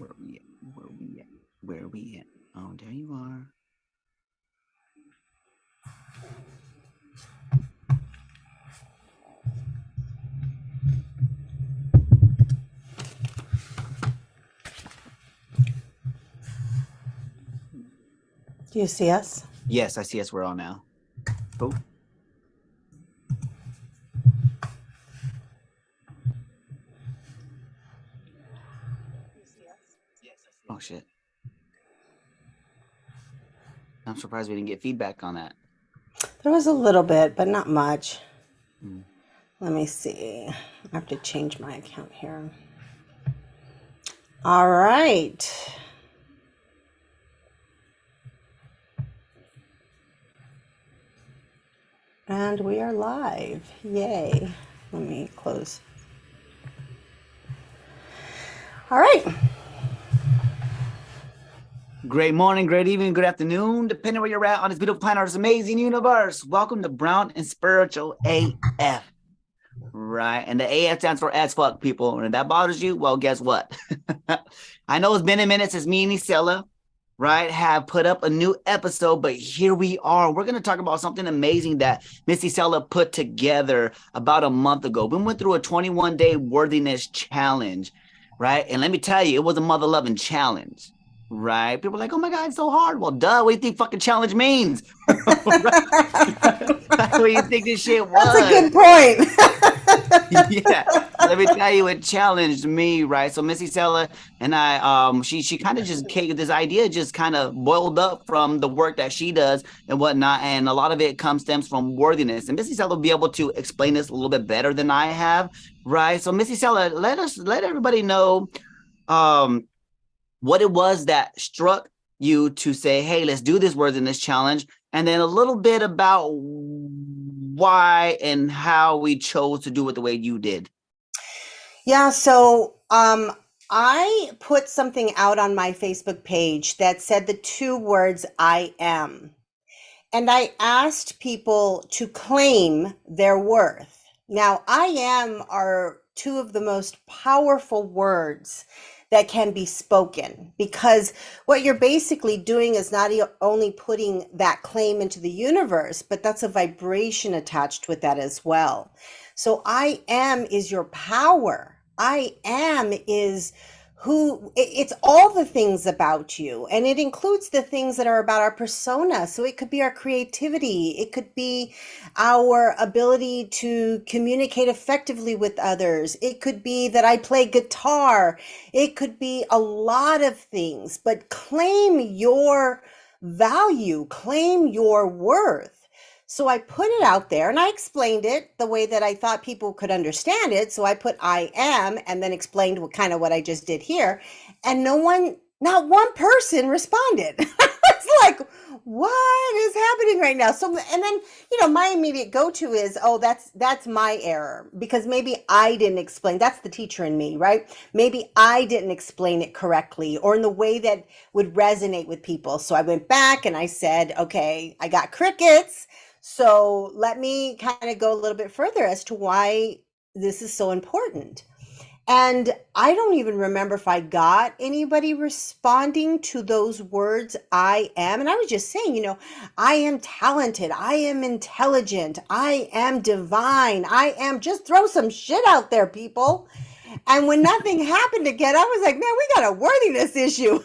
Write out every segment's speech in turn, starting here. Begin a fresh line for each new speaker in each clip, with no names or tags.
Where we at? Where we at? Where we at? Oh, there you are.
Do you see us?
Yes, I see us. We're on now. Oh. Oh shit. I'm surprised we didn't get feedback on that.
There was a little bit, but not much.
Hmm.
Let me see. I have to change my account here. All right. And we are live. Yay. Let me close. All right.
Great morning, great evening, good afternoon, depending where you're at on this beautiful planet, this amazing universe. Welcome to Brown and Spiritual AF. Right. And the AF stands for as fuck, people. And if that bothers you, well, guess what? I know it's been a minute since me and Isela, right, have put up a new episode, but here we are. We're going to talk about something amazing that Miss Isela put together about a month ago. We went through a 21-day worthiness challenge, right? And let me tell you, it was a mother-loving challenge. Right. People are like, oh my God, it's so hard. Well, duh, what do you think fucking challenge means? What do you think this shit was?
That's a good point.
Yeah. Let me tell you, it challenged me, right? So Missy Sella and I, she kind of just came, this idea just kind of boiled up from the work that she does and whatnot. And a lot of it stems from worthiness. And Missy Sella will be able to explain this a little bit better than I have, right? So Missy Sella, let everybody know, what it was that struck you to say, hey, let's do this worthiness challenge. And then a little bit about why and how we chose to do it the way you did.
Yeah, so I put something out on my Facebook page that said the two words, I am. And I asked people to claim their worth. Now, I am are two of the most powerful words that can be spoken, because what you're basically doing is not only putting that claim into the universe, but that's a vibration attached with that as well. So I am is your power. I am is who, it's all the things about you, and it includes the things that are about our persona. So it could be our creativity, it could be our ability to communicate effectively with others, it could be that I play guitar, it could be a lot of things. But claim your value, claim your worth. So I put it out there and I explained it the way that I thought people could understand it. So I put I am and then explained what I just did here. And not one person responded. It's like, what is happening right now? So, and then, my immediate go-to is, oh, that's my error, because maybe I didn't explain. That's the teacher in me, right? Maybe I didn't explain it correctly or in the way that would resonate with people. So I went back and I said, okay, I got crickets. So let me kind of go a little bit further as to why this is so important. And I don't even remember if I got anybody responding to those words, I am. And I was just saying, I am talented. I am intelligent. I am divine. I am, just throw some shit out there, people. And when nothing happened again, I was like, man, we got a worthiness issue.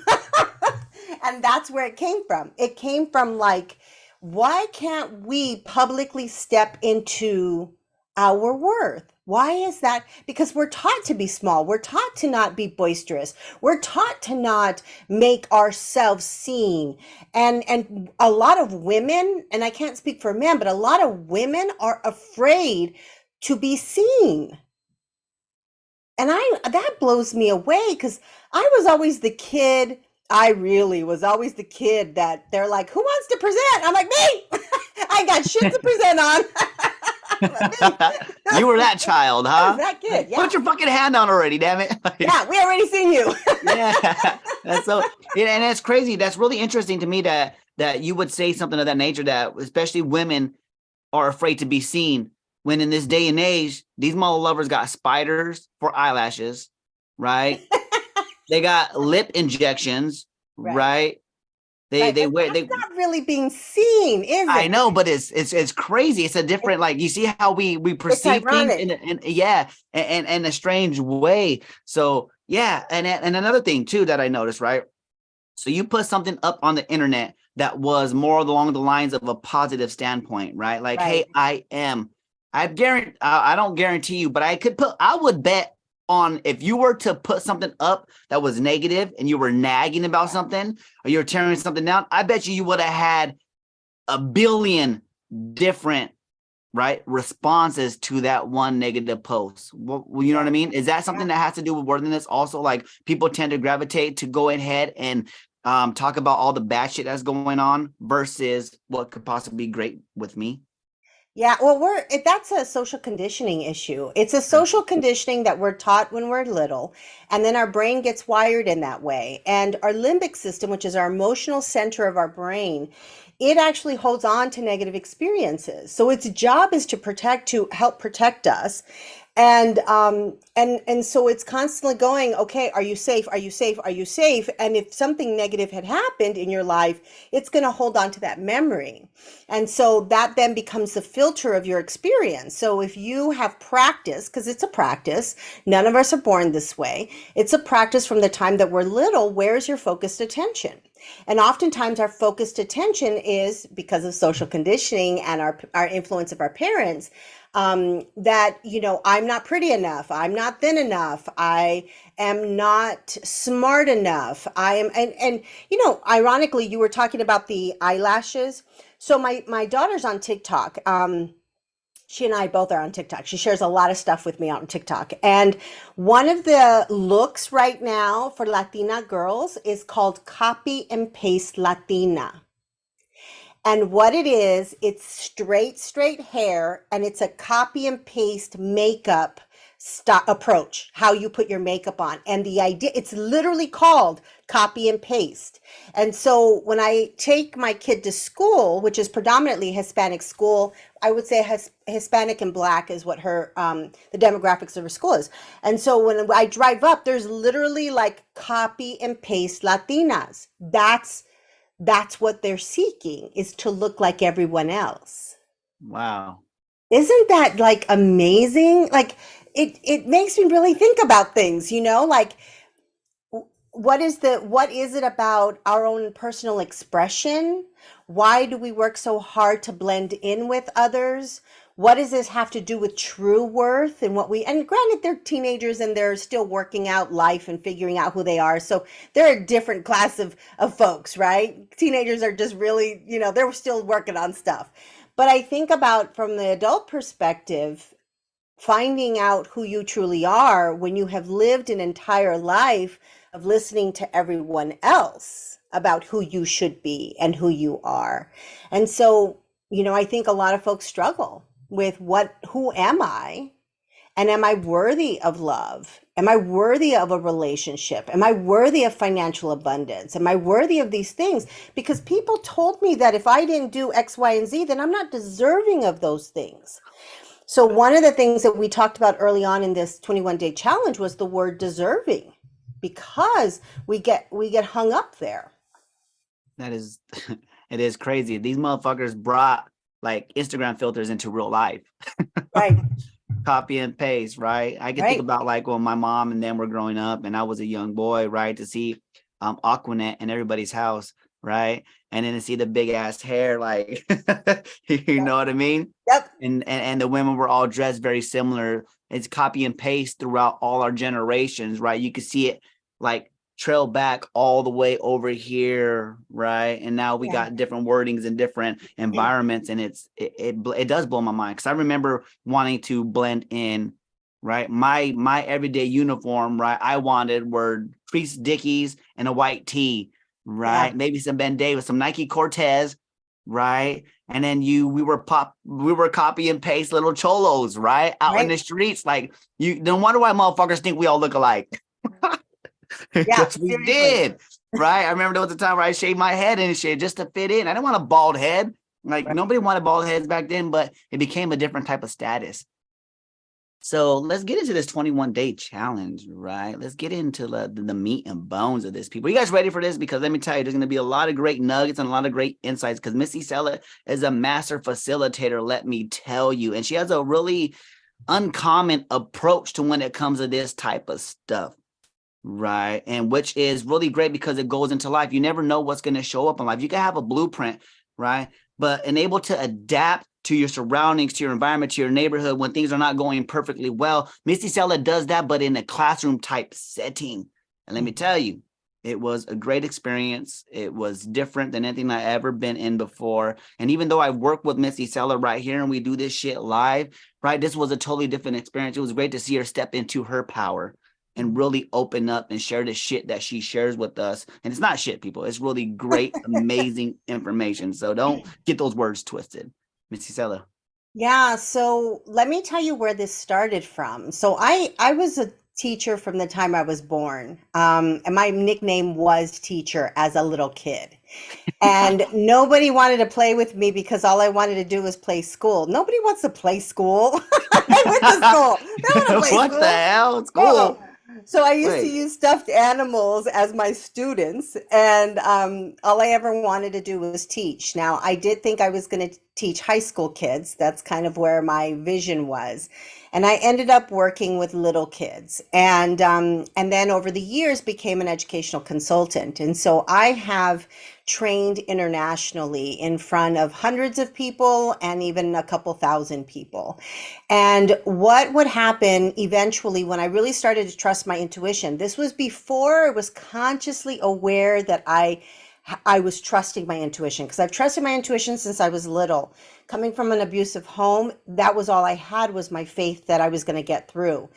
And that's where it came from. It came from like, why can't we publicly step into our worth? Why is that? Because we're taught to be small. We're taught to not be boisterous. We're taught to not make ourselves seen. And a lot of women, and I can't speak for men, but a lot of women are afraid to be seen. And that blows me away, because I was always the kid. I really was always the kid that they're like, who wants to present? I'm like, me. I got shit to present
on. You were that child, huh?
I was that kid. Yeah.
Put your fucking hand on already, damn it.
Yeah, we already seen you.
Yeah. And that's crazy. That's really interesting to me that you would say something of that nature, that especially women are afraid to be seen, when in this day and age, these model lovers got spiders for eyelashes, right? they got lip injections,
Right.
right?
Right.
They
But
wear
that's
they.
not really being seen, is
I
it?
know, but it's crazy. It's a
It's,
different, like, you see how we
it's
perceive things
ironic.
in yeah, and a strange way. So yeah, and another thing too that I noticed, right? So you put something up on the internet that was more along the lines of a positive standpoint, right? Like, hey,
Right.
I guarantee, I don't guarantee you, but I would bet on, if you were to put something up that was negative and you were nagging about something or you were tearing something down, I bet you would have had a billion different, right, responses to that one negative post. Well, you know what
Yeah.
I mean? Is that
Yeah.
something that has to do with worthiness also? Like, people tend to gravitate to go ahead and talk about all the bad shit that's going on versus what could possibly be great with me.
Yeah, well, that's a social conditioning issue. It's a social conditioning that we're taught when we're little, and then our brain gets wired in that way. And our limbic system, which is our emotional center of our brain, it actually holds on to negative experiences. So its job is to help protect us. And so it's constantly going, okay, are you safe? Are you safe? Are you safe? And if something negative had happened in your life, it's going to hold on to that memory. And so that then becomes the filter of your experience. So if you have practice, because it's a practice, none of us are born this way. It's a practice from the time that we're little. Where's your focused attention? And oftentimes our focused attention is because of social conditioning and our influence of our parents, that, I'm not pretty enough. I'm not thin enough. I am not smart enough. I am, ironically, you were talking about the eyelashes. So my daughter's on TikTok. She and I both are on TikTok. She shares a lot of stuff with me out on TikTok. And one of the looks right now for Latina girls is called copy and paste Latina. And what it is, it's straight hair, and it's a copy and paste makeup approach, how you put your makeup on. And the idea, it's literally called copy and paste. And so when I take my kid to school, which is predominantly Hispanic school, I would say Hispanic and Black is what the demographics of her school is. And so when I drive up, there's literally like copy and paste Latinas. That's what they're seeking, is to look like everyone else.
Wow.
Isn't that like amazing? Like it makes me really think about things, like what is it about our own personal expression? Why do we work so hard to blend in with others? What does this have to do with true worth and and granted, they're teenagers and they're still working out life and figuring out who they are. So they're a different class of folks, right? Teenagers are just really, they're still working on stuff. But I think about, from the adult perspective, finding out who you truly are when you have lived an entire life of listening to everyone else about who you should be and who you are. And so, I think a lot of folks struggle with who am I? And am I worthy of love? Am I worthy of a relationship? Am I worthy of financial abundance? Am I worthy of these things? Because people told me that if I didn't do X, Y, and Z, then I'm not deserving of those things. So one of the things that we talked about early on in this 21-day challenge was the word deserving, because we get hung up there.
That is, it is crazy. These motherfuckers brought like Instagram filters into real life.
Right.
Copy and paste, right? I can think
Right.
about like when my mom and them were growing up and I was a young boy, right? To see Aquanet in everybody's house, right? And then to see the big ass hair, like you know what I mean?
Yep.
And the women were all dressed very similar. It's copy and paste throughout all our generations, right? You could see it like trail back all the way over here, right? And now we
Yeah.
got different wordings and different environments, and it does blow my mind, because I remember wanting to blend in, right? My everyday uniform, right? I wanted were creased Dickies and a white tee, right?
Yeah.
Maybe some Ben Davis, some Nike Cortez, right? And then we were copy and paste little cholos, right? Out in
Right.
the streets. Like, you no wonder why motherfuckers think we all look alike.
Yeah.
Because we
Seriously.
did, right? I remember there was a time where I shaved my head and shit just to fit in. I didn't want a bald head. Like,
Right.
nobody wanted bald heads back then, but it became a different type of status. So let's get into this 21-day challenge, right? Let's get into the meat and bones of this, people. You guys ready for this? Because let me tell you, there's going to be a lot of great nuggets and a lot of great insights because Missy Sella is a master facilitator, let me tell you. And she has a really uncommon approach to when it comes to this type of stuff. Right. And which is really great because it goes into life. You never know what's going to show up in life. You can have a blueprint, right? But and able to adapt to your surroundings, to your environment, to your neighborhood when things are not going perfectly well. Misty Sella does that, but in a classroom type setting. And let me tell you, it was a great experience. It was different than anything I ever been in before. And even though I work with Misty Sella right here and we do this shit live, right? This was a totally different experience. It was great to see her step into her power and really open up and share the shit that she shares with us. And it's not shit, people. It's really great, amazing information. So don't get those words twisted. Missy Sella.
Yeah, so let me tell you where this started from. So I was a teacher from the time I was born. And my nickname was teacher as a little kid. And nobody wanted to play with me because all I wanted to do was play school. Nobody wants to play school. I went to school. They don't want to play
What the
school.
hell?
Uh-uh.
School.
So I used to
Wait.
use stuffed animals as my students, and all I ever wanted to do was teach. Now, I did think I was going to teach high school kids. That's kind of where my vision was. And I ended up working with little kids, and then over the years became an educational consultant. And so I have trained internationally in front of hundreds of people and even a couple thousand people. And what would happen eventually when I really started to trust my intuition, this was before I was consciously aware that I was trusting my intuition, because I've trusted my intuition since I was little. Coming from an abusive home, that was all I had, was my faith that I was going to get through.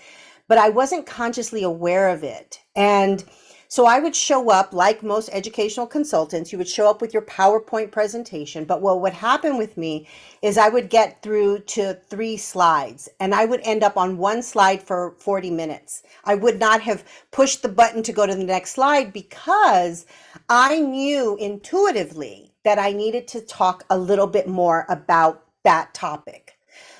But I wasn't consciously aware of it. And so I would show up like most educational consultants. You would show up with your PowerPoint presentation. But what would happen with me is I would get through to 3 slides and I would end up on one slide for 40 minutes. I would not have pushed the button to go to the next slide because I knew intuitively that I needed to talk a little bit more about that topic.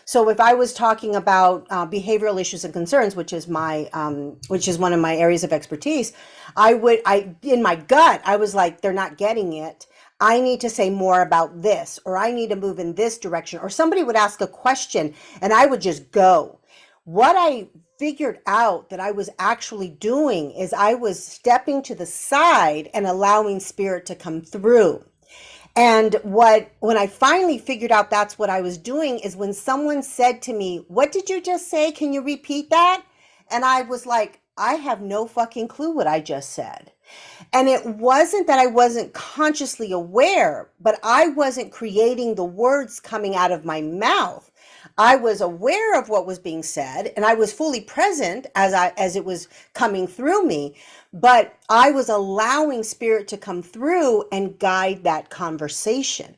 So if I was talking about behavioral issues and concerns, which is one of my areas of expertise, in my gut, I was like, they're not getting it. I need to say more about this, or I need to move in this direction, or somebody would ask a question and I would just go. What I figured out that I was actually doing is I was stepping to the side and allowing spirit to come through. And when I finally figured out that's what I was doing is when someone said to me, "What did you just say? Can you repeat that?" And I was like, I have no fucking clue what I just said. And it wasn't that I wasn't consciously aware, but I wasn't creating the words coming out of my mouth. I was aware of what was being said and I was fully present as it was coming through me, but I was allowing spirit to come through and guide that conversation.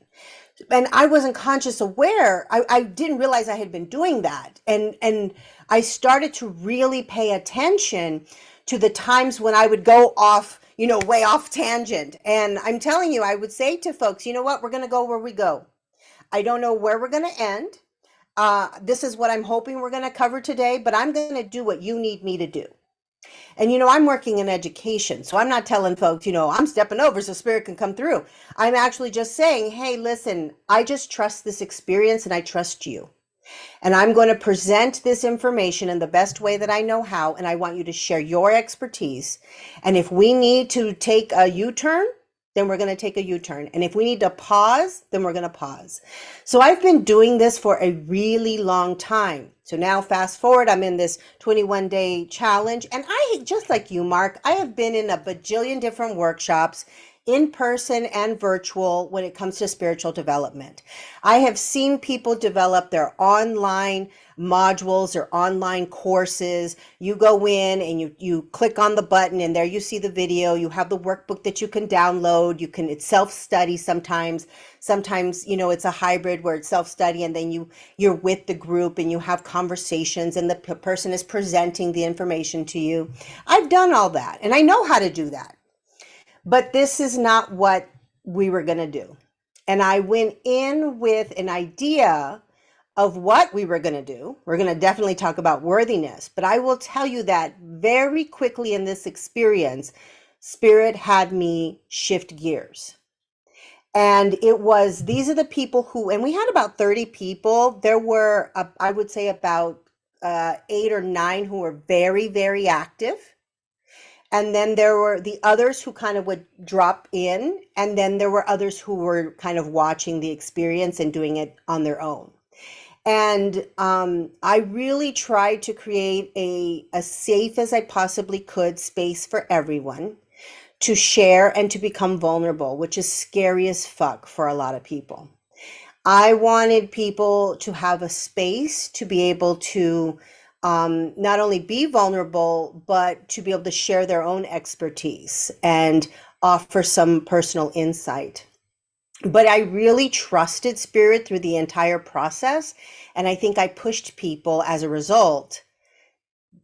And I wasn't conscious aware. I didn't realize I had been doing that. And I started to really pay attention to the times when I would go off, way off tangent. And I'm telling you, I would say to folks, you know what, we're going to go where we go. I don't know where we're going to end. This is what I'm hoping we're going to cover today, but I'm going to do what you need me to do. And, I'm working in education, so I'm not telling folks, I'm stepping over so spirit can come through. I'm actually just saying, hey, listen, I just trust this experience and I trust you. And I'm going to present this information in the best way that I know how. And I want you to share your expertise. And if we need to take a U-turn, then we're going to take a U-turn. And if we need to pause, then we're going to pause. So I've been doing this for a really long time. So now fast forward, I'm in this 21-day challenge. And just like you, Mark, I have been in a bajillion different workshops, in person and virtual, when it comes to spiritual development. I have seen people develop their online modules or online courses. You go in and you click on the button and there you see the video. You have the workbook that you can download. It's self-study sometimes. Sometimes, it's a hybrid where it's self-study and then you're with the group and you have conversations and the person is presenting the information to you. I've done all that and I know how to do that. But this is not what we were going to do. And I went in with an idea of what we were going to do. We're going to definitely talk about worthiness, but I will tell you that very quickly in this experience, Spirit had me shift gears. And it was, these are the people who, and we had about 30 people. There were, I would say, about 8 or 9 who were very, very active. And then there were the others who kind of would drop in. And then there were others who were kind of watching the experience and doing it on their own. And I really tried to create a safe as I possibly could space for everyone to share and to become vulnerable, which is scary as fuck for a lot of people. I wanted people to have a space to be able to not only be vulnerable, but to be able to share their own expertise and offer some personal insight. But I really trusted Spirit through the entire process. And I think I pushed people as a result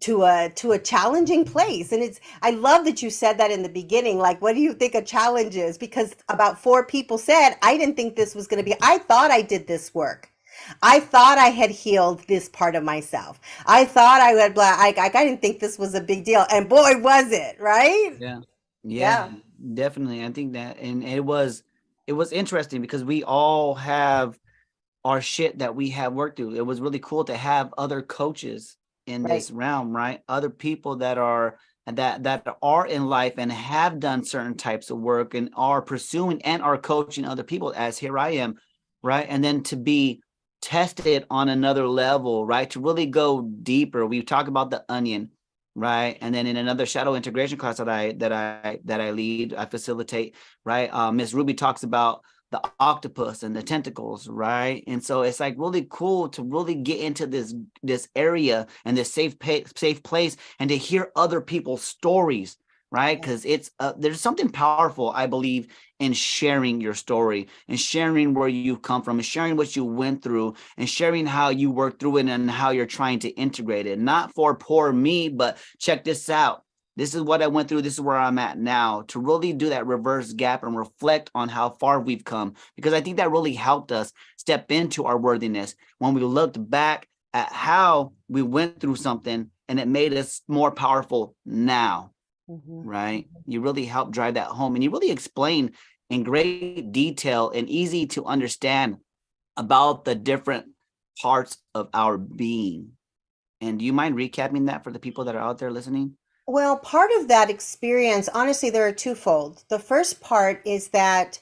to a challenging place. And it's, I love that you said that in the beginning, like, what do you think a challenge is? Because about 4 people said, I didn't think this was going to be, I thought I did this work. I thought I had healed this part of myself. I thought I had blah. I didn't think this was a big deal, and boy, was it, right?
Yeah. Yeah,
Yeah,
definitely. I think that, and it was interesting because we all have our shit that we have worked through. It was really cool to have other coaches in
right.
this realm, right? Other people that are in life and have done certain types of work and are pursuing and are coaching other people, as here I am, right? And then to be tested on another level, right? To really go deeper. We talk about the onion, right? And then in another shadow integration class that I lead, I facilitate, right? Miss Ruby talks about the octopus and the tentacles, right? And so it's like really cool to really get into this area and this safe place and to hear other people's stories, right? Because it's there's something powerful, I believe, in sharing your story and sharing where you come from and sharing what you went through and sharing how you worked through it and how you're trying to integrate it. Not for poor me, but check this out. This is what I went through. This is where I'm at now, to really do that reverse gap and reflect on how far we've come. Because I think that really helped us step into our worthiness when we looked back at how we went through something and it made us more powerful now,
Mhm.
right? You really helped drive that home and you really explain in great detail and easy to understand about the different parts of our being. And do you mind recapping that for the people that are out there listening?
Well, part of that experience, honestly, there are twofold. The first part is that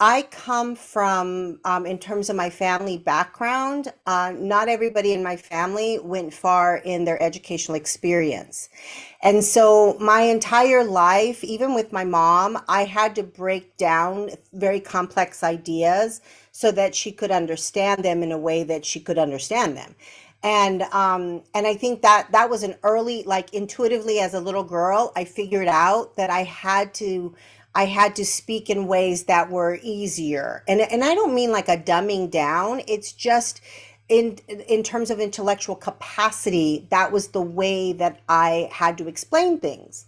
I come from, in terms of my family background, not everybody in my family went far in their educational experience. And so my entire life, even with my mom, I had to break down very complex ideas so that she could understand them in a way that she could understand them. And I think that that was an early, like intuitively as a little girl, I figured out that I had to speak in ways that were easier. And I don't mean like a dumbing down. It's just in terms of intellectual capacity, that was the way that I had to explain things.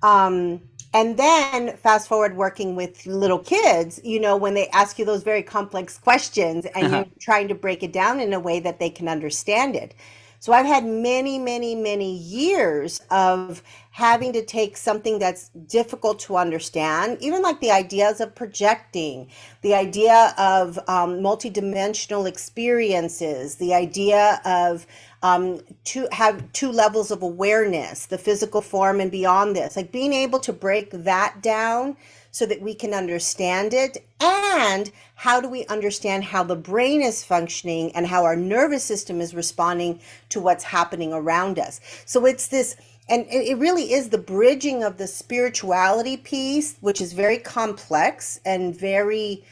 Um, and then fast forward working with little kids, you know, when they ask you those very complex questions and you're trying to break it down in a way that they can understand it. So I've had many, many, many years of having to take something that's difficult to understand, even like the ideas of projecting, the idea of multidimensional experiences, the idea of to have 2 levels of awareness, the physical form and beyond this, like being able to break that down so that we can understand it. And how do we understand how the brain is functioning and how our nervous system is responding to what's happening around us? So it's this, and it really is the bridging of the spirituality piece, which is very complex and very,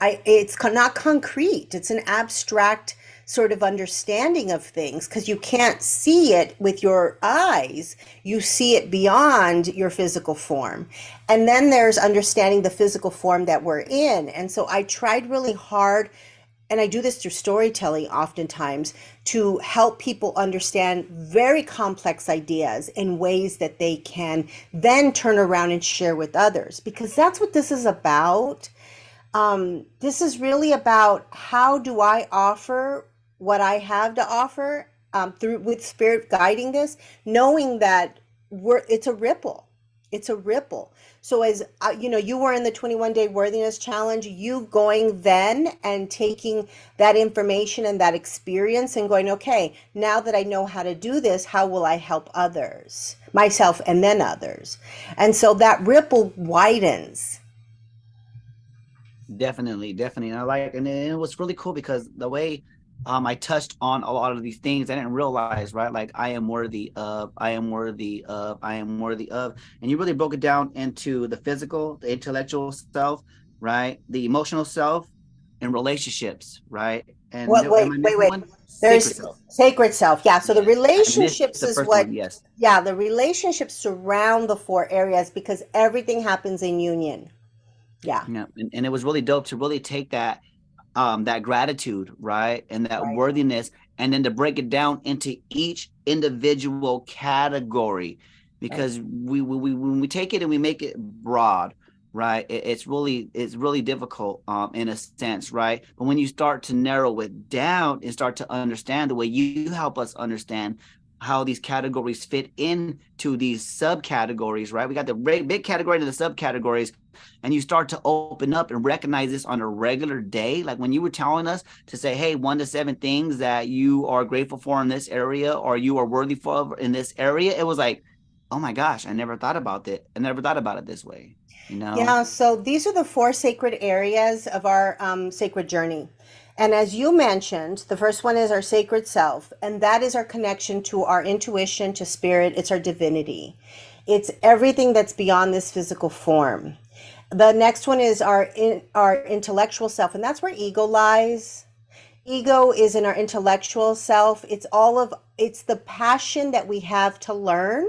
it's not concrete. It's an abstract sort of understanding of things because you can't see it with your eyes. You see it beyond your physical form. And then there's understanding the physical form that we're in. And so I tried really hard, and I do this through storytelling oftentimes, to help people understand very complex ideas in ways that they can then turn around and share with others, because that's what this is about. This is really about how do I offer what I have to offer through with spirit guiding this, knowing that it's a ripple. It's a ripple. So as you were in the 21-day worthiness challenge, you going then and taking that information and that experience and going, okay, now that I know how to do this, how will I help others, myself, and then others? And so that ripple widens.
Definitely, definitely. And I like, and it was really cool because the way I touched on a lot of these things, I didn't realize, right? Like I am worthy of, I am worthy of, I am worthy of. And you really broke it down into the physical, the intellectual self, right? The emotional self and relationships, right? And
What,
am
wait,
I
wait,
missing
wait.
one? Sacred
There's
self.
sacred self. Yeah. So the
Yes. I missed
relationships
the
is
first
what,
one. Yes.
yeah, the relationships surround the four areas because everything happens in union. Yeah.
Yeah. And it was really dope to really take that gratitude, right, and that
Right.
worthiness, and then to break it down into each individual category,
Right.
because we when we take it and we make it broad, right, it's really difficult in a sense, right, but when you start to narrow it down and start to understand the way you help us understand how these categories fit into these subcategories, right, we got the big category to the subcategories, and you start to open up and recognize this on a regular day, like when you were telling us to say, hey, 1 to 7 things that you are grateful for in this area or you are worthy for in this area, it was like, oh my gosh, I never thought about it. I never thought about it this way, you know?
Yeah. So these are the four sacred areas of our sacred journey. And as you mentioned, the first one is our sacred self, and that is our connection to our intuition, to spirit. It's our divinity. It's everything that's beyond this physical form. The next one is our intellectual self, and that's where ego lies. Ego is in our intellectual self. It's the passion that we have to learn.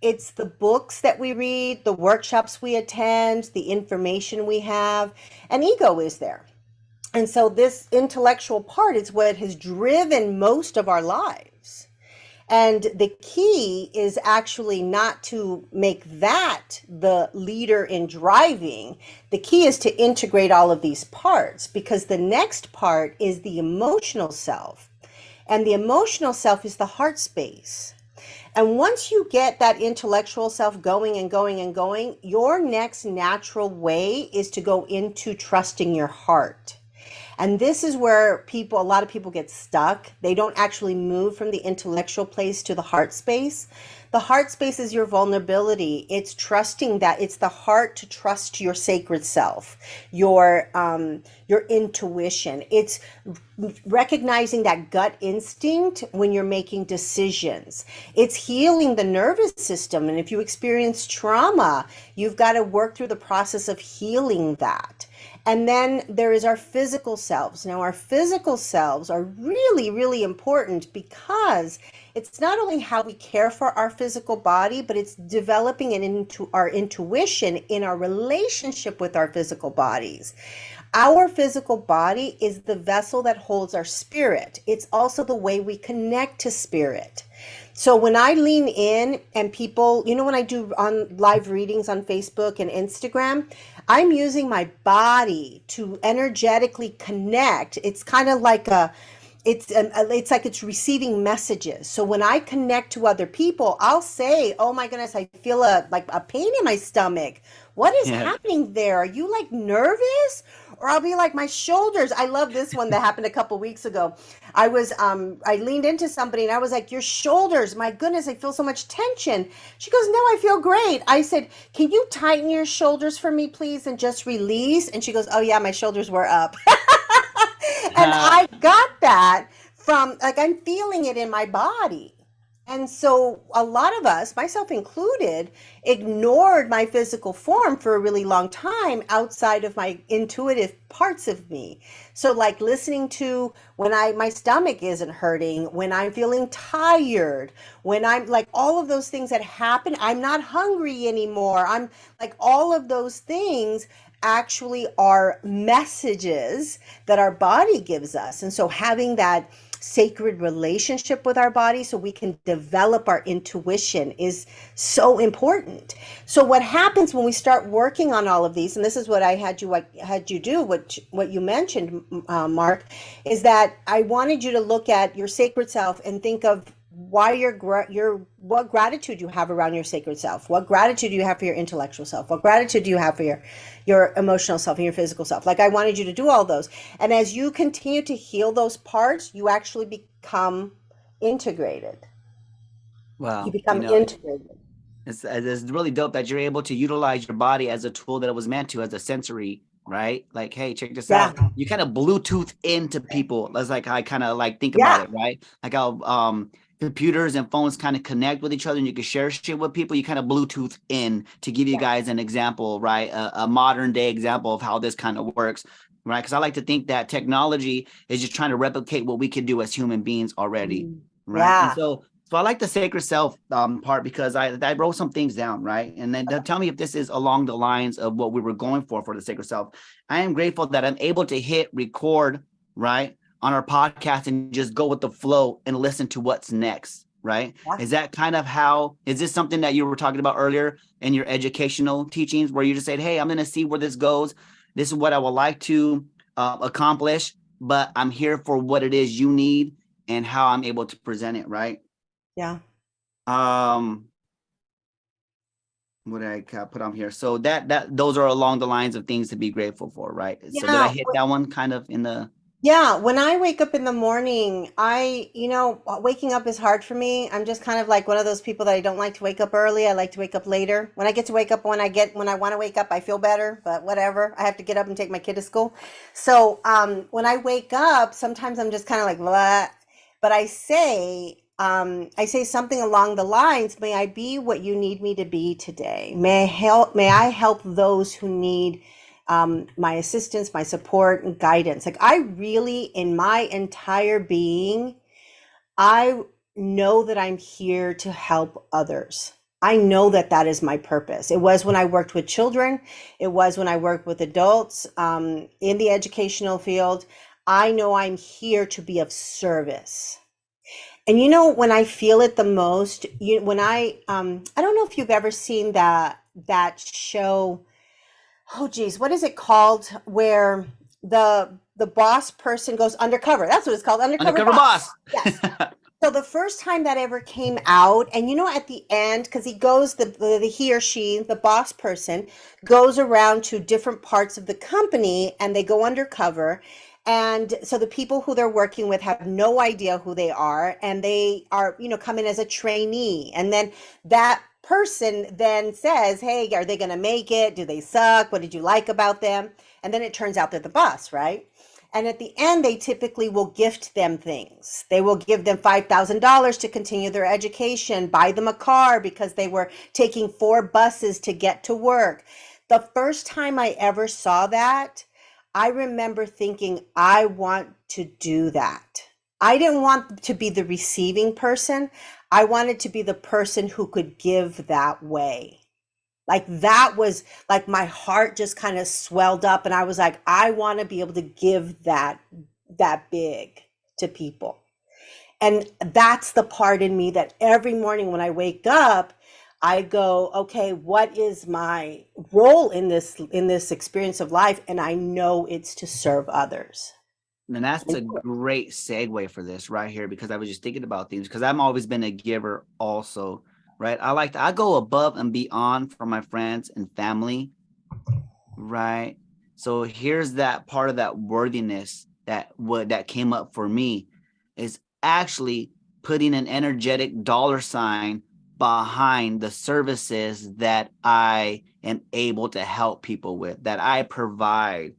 It's the books that we read, the workshops we attend, the information we have, and ego is there. And so this intellectual part is what has driven most of our lives. And the key is actually not to make that the leader in driving. The key is to integrate all of these parts because the next part is the emotional self. And the emotional self is the heart space. And once you get that intellectual self going and going and going, your next natural way is to go into trusting your heart. And this is where a lot of people get stuck. They don't actually move from the intellectual place to the heart space. The heart space is your vulnerability. It's trusting that it's the heart to trust your sacred self, your intuition. It's recognizing that gut instinct when you're making decisions. It's healing the nervous system. And if you experience trauma, you've got to work through the process of healing that. And then there is our physical selves. Now, our physical selves are really, really important because it's not only how we care for our physical body, but it's developing it into our intuition in our relationship with our physical bodies. Our physical body is the vessel that holds our spirit. It's also the way we connect to spirit. So when I lean in and people, when I do on live readings on Facebook and Instagram, I'm using my body to energetically connect. It's kind of like it's like it's receiving messages. So when I connect to other people, I'll say, "Oh my goodness, I feel a pain in my stomach. What is
Yeah.
happening there? Are you like nervous?" Or I'll be like, my shoulders. I love this one that happened a couple weeks ago. I leaned into somebody and I was like, your shoulders, my goodness, I feel so much tension. She goes, no, I feel great. I said, can you tighten your shoulders for me, please, and just release? And she goes, oh yeah, my shoulders were up. And I got that from, like, I'm feeling it in my body. And so a lot of us, myself included, ignored my physical form for a really long time outside of my intuitive parts of me. So like listening to when my stomach isn't hurting, when I'm feeling tired, when I'm like all of those things that happen, I'm not hungry anymore. I'm like all of those things actually are messages that our body gives us. And so having sacred relationship with our body so we can develop our intuition is so important. So what happens when we start working on all of these, and this is what I had you do, what you mentioned, Mark, is that I wanted you to look at your sacred self and think of why your what gratitude you have around your sacred self, what gratitude you have for your intellectual self, what gratitude do you have for your emotional self and your physical self. Like, I wanted you to do all those, and as you continue to heal those parts, you actually become integrated. You
Well,
become integrated.
it's really dope that you're able to utilize your body as a tool that it was meant to, as a sensory, right? Like, hey, check this
Yeah,
out. You kind of Bluetooth into people. That's like I kind of like think about
yeah,
it, right? Like how computers and phones kind of connect with each other and you can share shit with people. You kind of Bluetooth in to give you
yeah.
guys an example, right? A modern day example of how this kind of works. Right. Because I like to think that technology is just trying to replicate what we can do as human beings already. Right. And
Yeah.
so I like the sacred self part because I wrote some things down, right? And then tell me if this is along the lines of what we were going for the sacred self. I am grateful that I'm able to hit record, right, on our podcast and just go with the flow and listen to what's next, right?
Yeah.
Is that kind of how, is this something that you were talking about earlier in your educational teachings where you just said, hey, I'm going to see where this goes. This is what I would like to accomplish, but I'm here for what it is you need and how I'm able to present it, right?
Yeah.
Um, what did I put on here? So that those are along the lines of things to be grateful for, right? So did I
Yeah.
hit that one kind of in the
Yeah, when I wake up in the morning, waking up is hard for me. I'm just kind of like one of those people that I don't like to wake up early. I like to wake up later. When I get to wake up when I want to wake up, I feel better, but whatever. I have to get up and take my kid to school. So, when I wake up, sometimes I'm just kind of like blah, but I say something along the lines, may I be what you need me to be today. May I help those who need my assistance, my support, and guidance. Like, I really, in my entire being, I know that I'm here to help others. I know that that is my purpose. It was when I worked with children, it was when I worked with adults in the educational field. I know I'm here to be of service. And when I feel it the most, when I don't know if you've ever seen that show. Oh geez, what is it called? Where the boss person goes undercover. That's what it's called, undercover
undercover
boss.
boss?
Yes. So the first time that ever came out, and at the end, because he goes, the he or she, the boss person, goes around to different parts of the company, and they go undercover. And so the people who they're working with have no idea who they are, and they are, come in as a trainee. And then that person then says, hey, are they going to make it? Do they suck? What did you like about them? And then it turns out they're the boss, right? And at the end, they typically will gift them things. They will give them $5,000 to continue their education, buy them a car because they were taking 4 buses to get to work. The first time I ever saw that, I remember thinking, I want to do that. I didn't want to be the receiving person. I wanted to be the person who could give that way. Like, that was like my heart just kind of swelled up, and I was like, I want to be able to give that big to people. And that's the part in me that every morning when I wake up, I go, okay, what is my role in this experience of life? And I know it's to serve others.
And that's a great segue for this right here because I was just thinking about things because I've always been a giver also, right? I go above and beyond for my friends and family, right? So here's that part of that worthiness that came up for me is actually putting an energetic dollar sign behind the services that I am able to help people with, that I provide,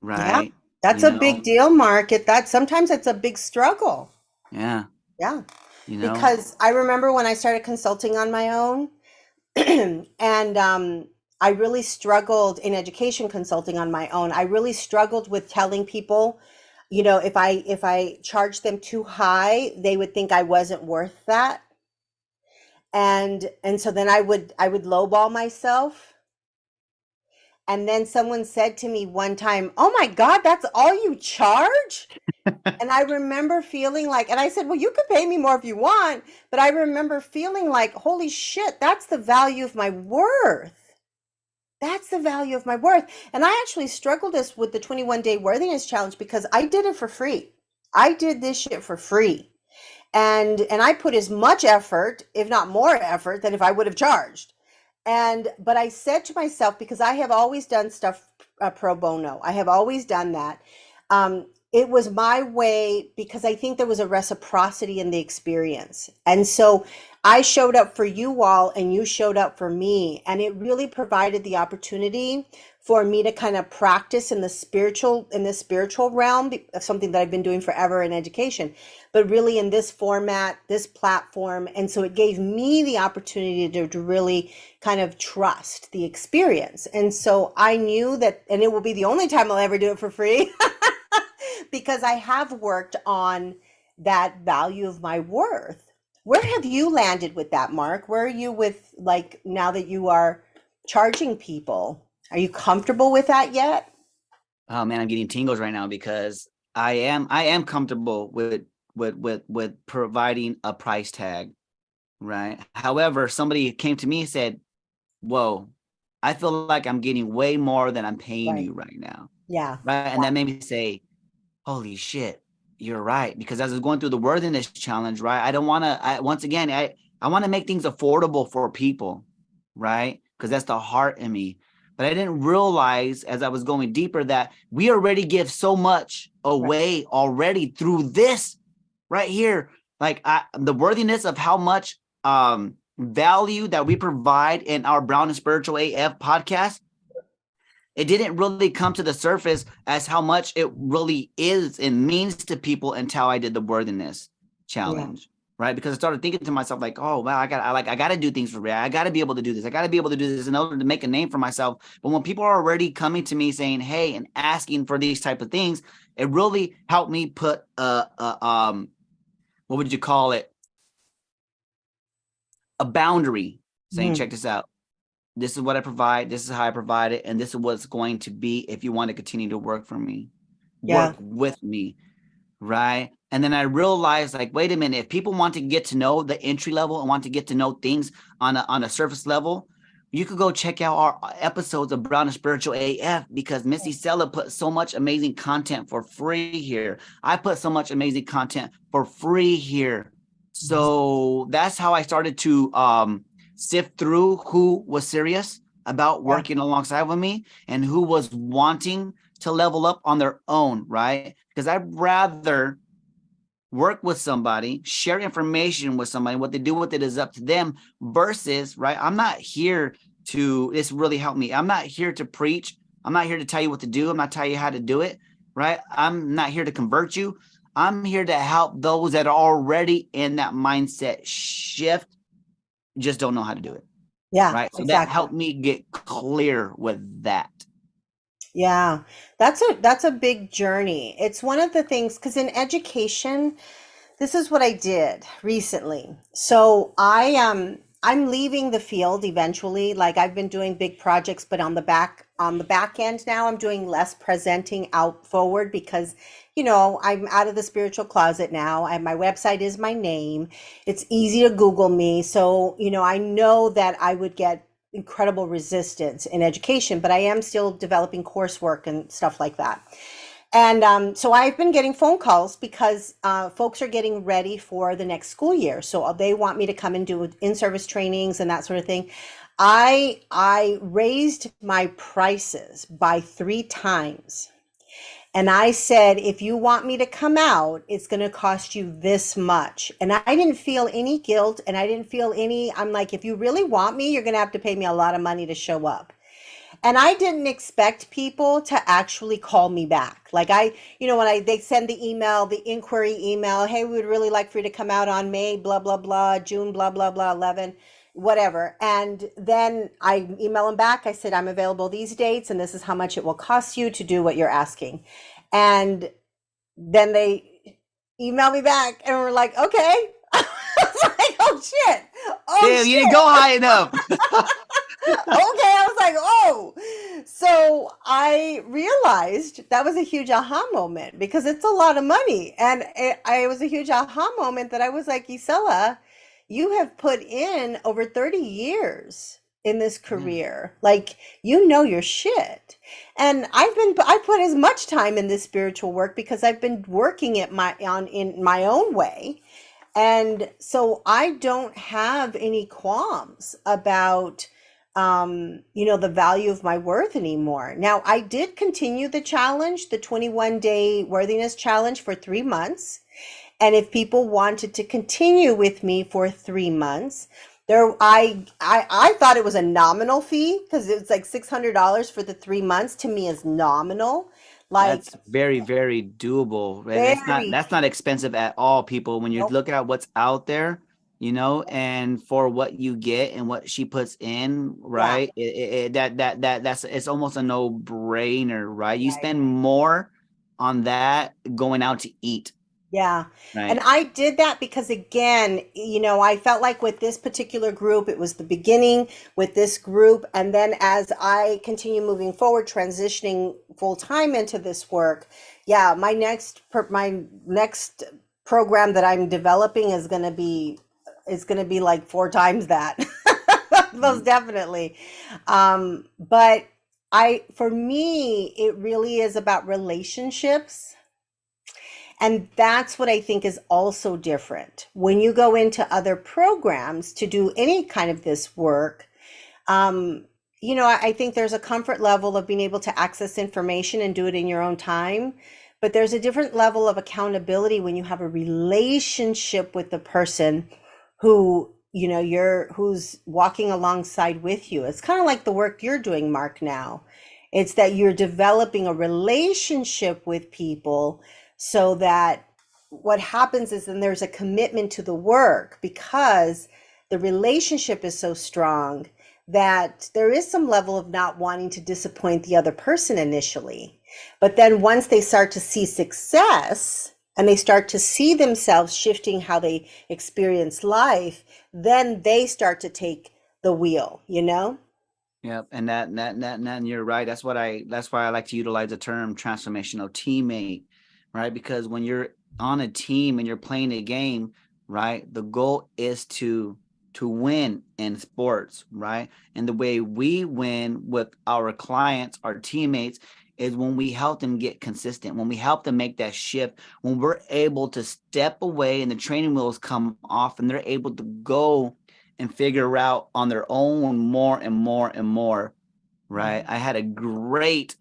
Yeah,
right?
that's
You
a big
know,
deal, Mark. That sometimes it's a big struggle.
yeah,
Yeah,
you know,
because I remember when I started consulting on my own, and I really struggled in education consulting on my own. I really struggled with telling people, if I charged them too high, they would think I wasn't worth that, and so then I would lowball myself. And then someone said to me one time, "Oh my God, that's all you charge?" And I remember feeling like, and I said, "Well, you could pay me more if you want." But I remember feeling like, holy shit, that's the value of my worth. That's the value of my worth. And I actually struggled this with the 21-day worthiness challenge because I did it for free. I did this shit for free. And I put as much effort, if not more effort, than if I would have charged. And but I said to myself, because I have always done stuff pro bono, I have always done that. It was my way because I think there was a reciprocity in the experience. And so I showed up for you all and you showed up for me. And it really provided the opportunity for me to kind of practice in the spiritual realm of something that I've been doing forever in education, but really in this format, this platform. And so it gave me the opportunity to really kind of trust the experience. And so I knew that, and it will be the only time I'll ever do it for free because I have worked on that value of my worth. Where have you landed with that, Mark? Where are you with, like, now that you are charging people? Are you comfortable with that yet?
Oh man, I'm getting tingles right now because I am comfortable with providing a price tag, right? However, somebody came to me and said, "Whoa, I feel like I'm getting way more than I'm paying
Right.
you right now."
Yeah.
Right. And that made me say, holy shit, you're right. Because as I was going through the worthiness challenge, right, I don't want to, once again, I want to make things affordable for people, right? Because that's the heart in me. But I didn't realize as I was going deeper that we already give so much
Right.
away already through this right here. Like the worthiness of how much value that we provide in our Brown and Spiritual AF podcast, it didn't really come to the surface as how much it really is and means to people until I did the worthiness
Yeah.
challenge, right? Because I started thinking to myself like, oh wow, I got to do things for real. I got to be able to do this. I got to be able to do this in order to make a name for myself. But when people are already coming to me saying, hey, and asking for these type of things, it really helped me put what would you call it? A boundary saying,
Mhm.
check this out. This is what I provide. This is how I provide it. And this is what's going to be if you want to continue to work for me,
Yeah.
work with me. Right. And then I realized, like, wait a minute, if people want to get to know the entry level and want to get to know things on a surface level, you could go check out our episodes of Brown and Spiritual AF because Missy Sella put so much amazing content for free here. I put so much amazing content for free here. So that's how I started to sift through who was serious about
Yeah.
working alongside with me and who was wanting to level up on their own, right? Because I'd rather work with somebody, share information with somebody, what they do with it is up to them versus, right? I'm not here to, this really helped me. I'm not here to preach. I'm not here to tell you what to do. I'm not telling you how to do it, right? I'm not here to convert you. I'm here to help those that are already in that mindset shift, just don't know how to do it,
Yeah,
right? So that
exactly.
helped me get clear with that.
Yeah. That's a big journey. It's one of the things because in education, this is what I did recently. So I'm leaving the field eventually. Like I've been doing big projects, but on the back end now I'm doing less presenting out forward because I'm out of the spiritual closet now. My website is my name. It's easy to Google me. So, I know that I would get incredible resistance in education, but I am still developing coursework and stuff like that. And so I've been getting phone calls because folks are getting ready for the next school year. So they want me to come and do in-service trainings and that sort of thing. I raised my prices by 3 times. And I said, if you want me to come out, it's going to cost you this much. And I didn't feel any guilt and I didn't feel I'm like, if you really want me, you're going to have to pay me a lot of money to show up. And I didn't expect people to actually call me back. Like they send the email, the inquiry email, hey, we would really like for you to come out on May, blah, blah, blah, June, blah, blah, blah, 11, whatever. And then I email them back. I said, I'm available these dates and this is how much it will cost you to do what you're asking. And then they email me back and we're like, okay. I was like, oh shit. Oh
Damn, you didn't
shit.
go high enough.
Okay, I was like, oh. So I realized that was a huge aha moment because it's a lot of money. And it was a huge aha moment that I was like, Isela, you have put in over 30 years in this
Yeah.
career. Like, you know your shit. And I put as much time in this spiritual work because I've been working it in my own way. And so I don't have any qualms about, the value of my worth anymore. Now, I did continue the challenge, the 21-day worthiness challenge for 3 months. And if people wanted to continue with me for 3 months, I thought it was a nominal fee because it was like $600 for the 3 months. To me is nominal. Like,
That's very, very doable. And
very,
that's not expensive at all, people. When you
nope.
look at what's out there, and for what you get and what she puts in,
Yeah,
right? That's it's almost a no-brainer, right? You
right.
spend more on that going out to eat,
Yeah. And
right?
I did that because, again, I felt like with this particular group, it was the beginning with this group. And then as I continue moving forward, transitioning full time into this work, yeah, my next program that I'm developing is going to be like 4 times that. Most
Mm.
definitely. But for me, it really is about relationships, and that's what I think is also different. When you go into other programs to do any kind of this work, um, I think there's a comfort level of being able to access information and do it in your own time. But there's a different level of accountability when you have a relationship with the person who's walking alongside with you. It's kind of like the work you're doing, Mark, now. It's that you're developing a relationship with people so that what happens is then there's a commitment to the work because the relationship is so strong that there is some level of not wanting to disappoint the other person initially. But then once they start to see success and they start to see themselves shifting how they experience life, then they start to take the wheel.
Yep, and and you're right. That's why I like to utilize the term transformational teammate, right? Because when you're on a team and you're playing a game, right, the goal is to win in sports, right? And the way we win with our clients, our teammates, is when we help them get consistent, when we help them make that shift, when we're able to step away and the training wheels come off and they're able to go and figure out on their own more and more and more, right? I had a great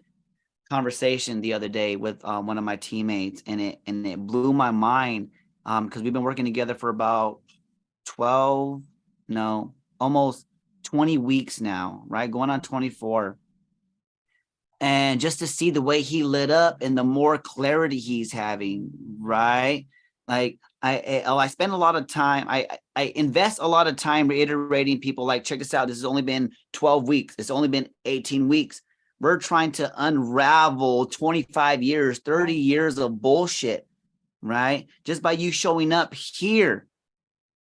conversation the other day with one of my teammates, and it blew my mind because we've been working together for about 12, no, almost 20 weeks now, right? Going on 24. And just to see the way he lit up and the more clarity he's having, right? Like I spend a lot of time, I invest a lot of time reiterating people like, check this out, this has only been 12 weeks, it's only been 18 weeks. We're trying to unravel 25 years, 30 years of bullshit, right? Just by you showing up here,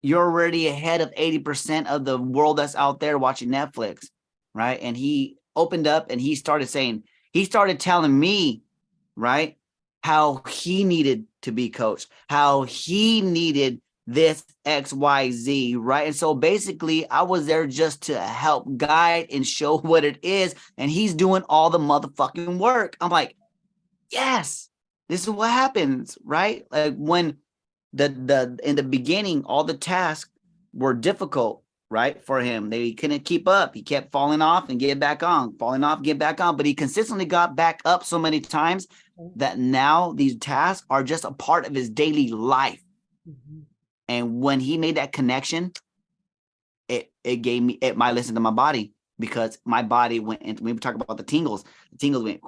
you're already ahead of 80% of the world that's out there watching Netflix, right? And he opened up and he started telling me, right, how he needed to be coached, how he needed this XYZ, right? And so basically, I was there just to help guide and show what it is. And he's doing all the motherfucking work. I'm like, yes, this is what happens, right? Like when the in the beginning, all the tasks were difficult, right, for him. They couldn't keep up. He kept falling off and get back on, falling off, get back on. But he consistently got back up so many times that now these tasks are just a part of his daily life.
Mhm.
And when he made that connection, it gave me it might listen to my body because my body went into, we talk about the tingles went,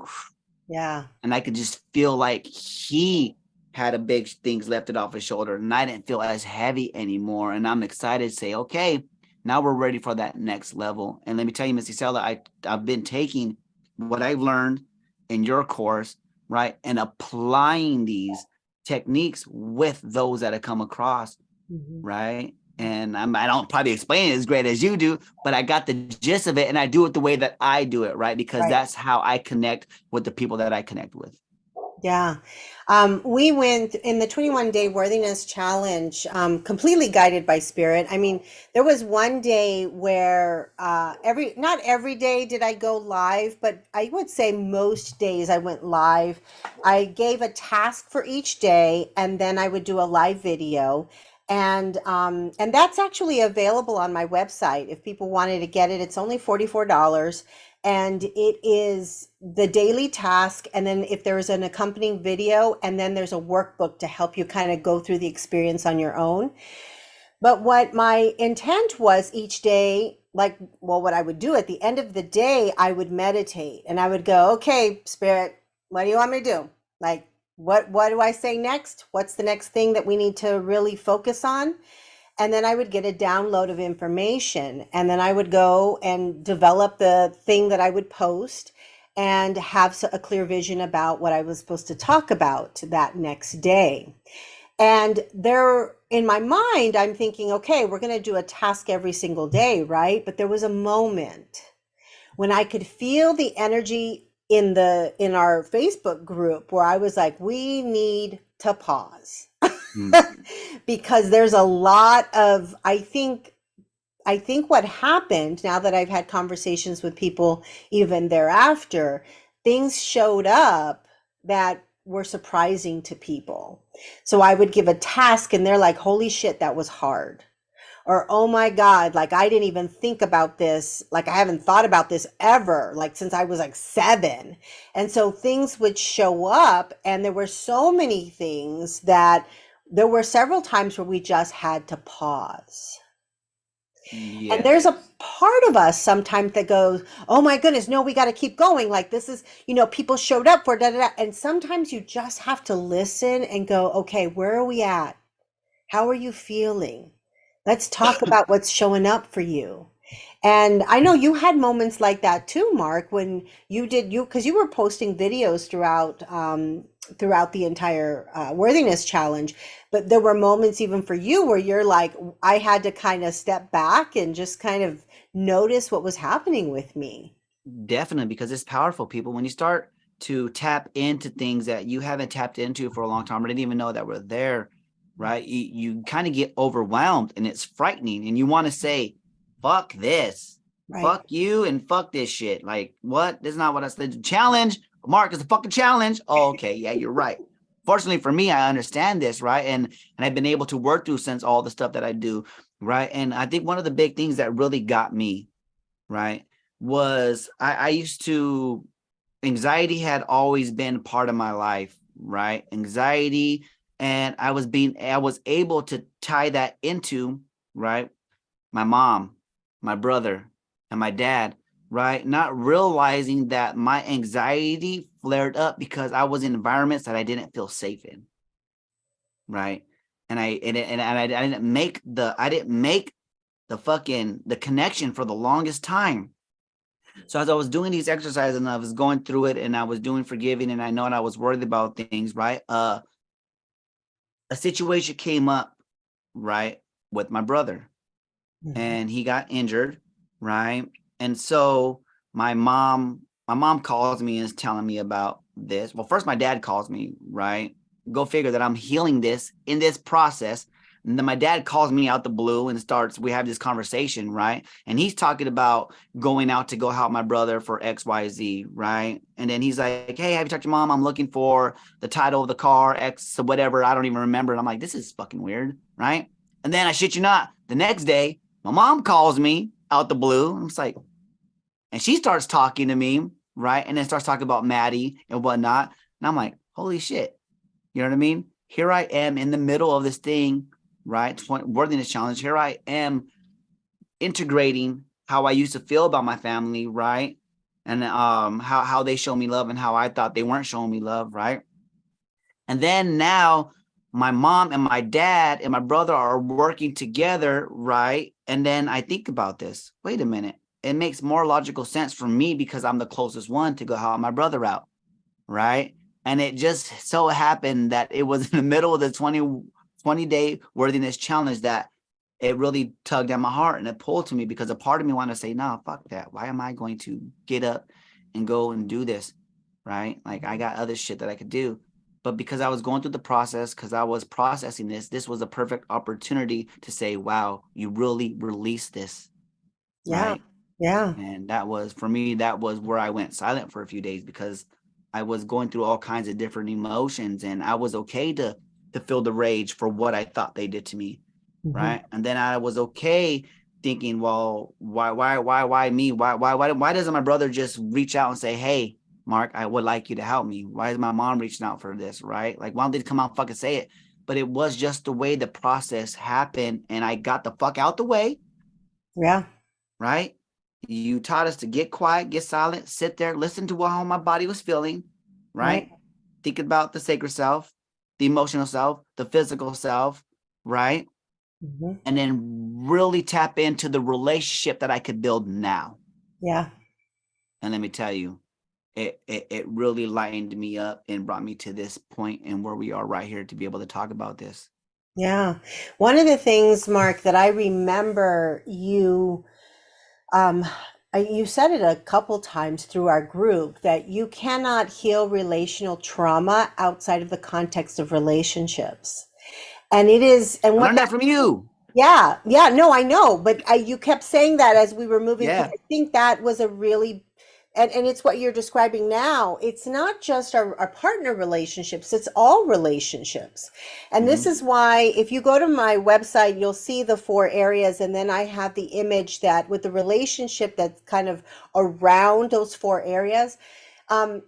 Yeah.
and I could just feel like he had a big things lifted off his shoulder, and I didn't feel as heavy anymore. And I'm excited to say, okay, now we're ready for that next level. And let me tell you, Missy Sella, I've been taking what I've learned in your course, right, and applying these techniques with those that I come across,
Mhm.
right? And I don't probably explain it as great as you do, but I got the gist of it, and I do it the way that I do it, right? Because
Right.
that's how I connect with the people that I connect with.
Yeah. We went in the 21-day worthiness challenge, completely guided by spirit. I mean, there was one day where not every day did I go live, but I would say most days I went live. I gave a task for each day, and then I would do a live video. And that's actually available on my website. If people wanted to get it, it's only $44, and it is the daily task, and then if there's an accompanying video, and then there's a workbook to help you kind of go through the experience on your own. But what my intent was each day, like, well, what I would do at the end of the day, I would meditate, and I would go, okay, spirit, what do you want me to do? Like, what do I say next? What's the next thing that we need to really focus on? And then I would get a download of information, and then I would go and develop the thing that I would post and have a clear vision about what I was supposed to talk about that next day. And there in my mind, I'm thinking, okay, we're going to do a task every single day, right? But there was a moment when I could feel the energy in our Facebook group where I was like, we need to pause.
Mm.
Because there's a lot of, I think what happened, now that I've had conversations with people even thereafter, things showed up that were surprising to people. So I would give a task and they're like, holy shit, that was hard. Or, oh my God, like I didn't even think about this. Like I haven't thought about this ever, like since I was like 7. And so things would show up, and there were so many things that there were several times where we just had to pause. And there's a
Yes.
part of us sometimes that goes, oh my goodness, no, we got to keep going. Like this is, people showed up for da da da. And sometimes you just have to listen and go, okay, where are we at? How are you feeling? Let's talk about what's showing up for you. And I know you had moments like that too, Mark, when because you were posting videos throughout the entire worthiness challenge. But there were moments even for you where you're like, I had to kind of step back and just kind of notice what was happening with me.
Definitely, because it's powerful, people. When you start to tap into things that you haven't tapped into for a long time, or didn't even know that were there, right? You kind of get overwhelmed, and it's frightening, and you want to say, fuck this,
Right.
fuck you, and fuck this shit. Like, what? This is not what I said. Challenge, Mark, is a fucking challenge. Oh, okay, yeah, you're right. Fortunately for me, I understand this, right? And I've been able to work through since all the stuff that I do, right? And I think one of the big things that really got me, right, was I used to, anxiety had always been part of my life, right? Anxiety. And I was able to tie that into, right, my mom, my brother, and my dad, right? Not realizing that my anxiety flared up because I was in environments that I didn't feel safe in, right? And I didn't make the fucking the connection for the longest time. So as I was doing these exercises and I was going through it and I was doing forgiving and I know and I was worried about things, right? A situation came up, right, with my brother,
Mhm.
and he got injured, right? And so my mom calls me and is telling me about this. Well, first my dad calls me, right? Go figure that I'm healing this in this process. And then my dad calls me out the blue and we have this conversation, right? And he's talking about going out to go help my brother for XYZ, right? And then he's like, hey, have you talked to your mom? I'm looking for the title of the car, X, whatever. I don't even remember. And I'm like, this is fucking weird, right? And then I shit you not, the next day, my mom calls me out the blue. I'm just like, and she starts talking to me, right? And then starts talking about Maddie and whatnot. And I'm like, holy shit. You know what I mean? Here I am in the middle of this thing, right? Worthiness challenge. Here I am integrating how I used to feel about my family, right? And how they show me love and how I thought they weren't showing me love, right? And then now my mom and my dad and my brother are working together, right? And then I think about this. Wait a minute. It makes more logical sense for me because I'm the closest one to go help my brother out, right? And it just so happened that it was in the middle of the 20 day worthiness challenge that it really tugged at my heart and it pulled to me, because a part of me wanted to say, no, fuck that. Why am I going to get up and go and do this? Right? Like, I got other shit that I could do. But because I was going through the process, because I was processing this was a perfect opportunity to say, wow, you really released this.
Yeah.
Right?
Yeah.
And that was, for me, that was where I went silent for a few days, because I was going through all kinds of different emotions, and I was okay to feel the rage for what I thought they did to me.
Hmm.
Right. And then I was okay thinking, well, why me? Why doesn't my brother just reach out and say, hey, Mark, I would like you to help me? Why is my mom reaching out for this? Right? Like, why don't they come out and fucking say it? But it was just the way the process happened, and I got the fuck out the way.
Yeah.
Right? You taught us to get quiet, get silent, sit there, listen to how my body was feeling.
Right.
Right? Think about the sacred self, the emotional self, the physical self. Right?
Hmm.
And then really tap into the relationship that I could build now.
Yeah.
And let me tell you, it really lightened me up and brought me to this point and where we are right here to be able to talk about this.
Yeah. One of the things, Mark, that I remember you um you said it a couple times through our group that you cannot heal relational trauma outside of the context of relationships. And it is, and
I
what
learned
that,
that from you.
yeah, yeah, no, I know, but you kept saying that as we were moving through.
Yeah.
I think that was a really, and it's what you're describing now. It's not just our partner relationships, it's all relationships. And this
Mm-hmm.
is why, if you go to my website, you'll see the 4 areas, and then I have the image that with the relationship that's kind of around those 4 areas.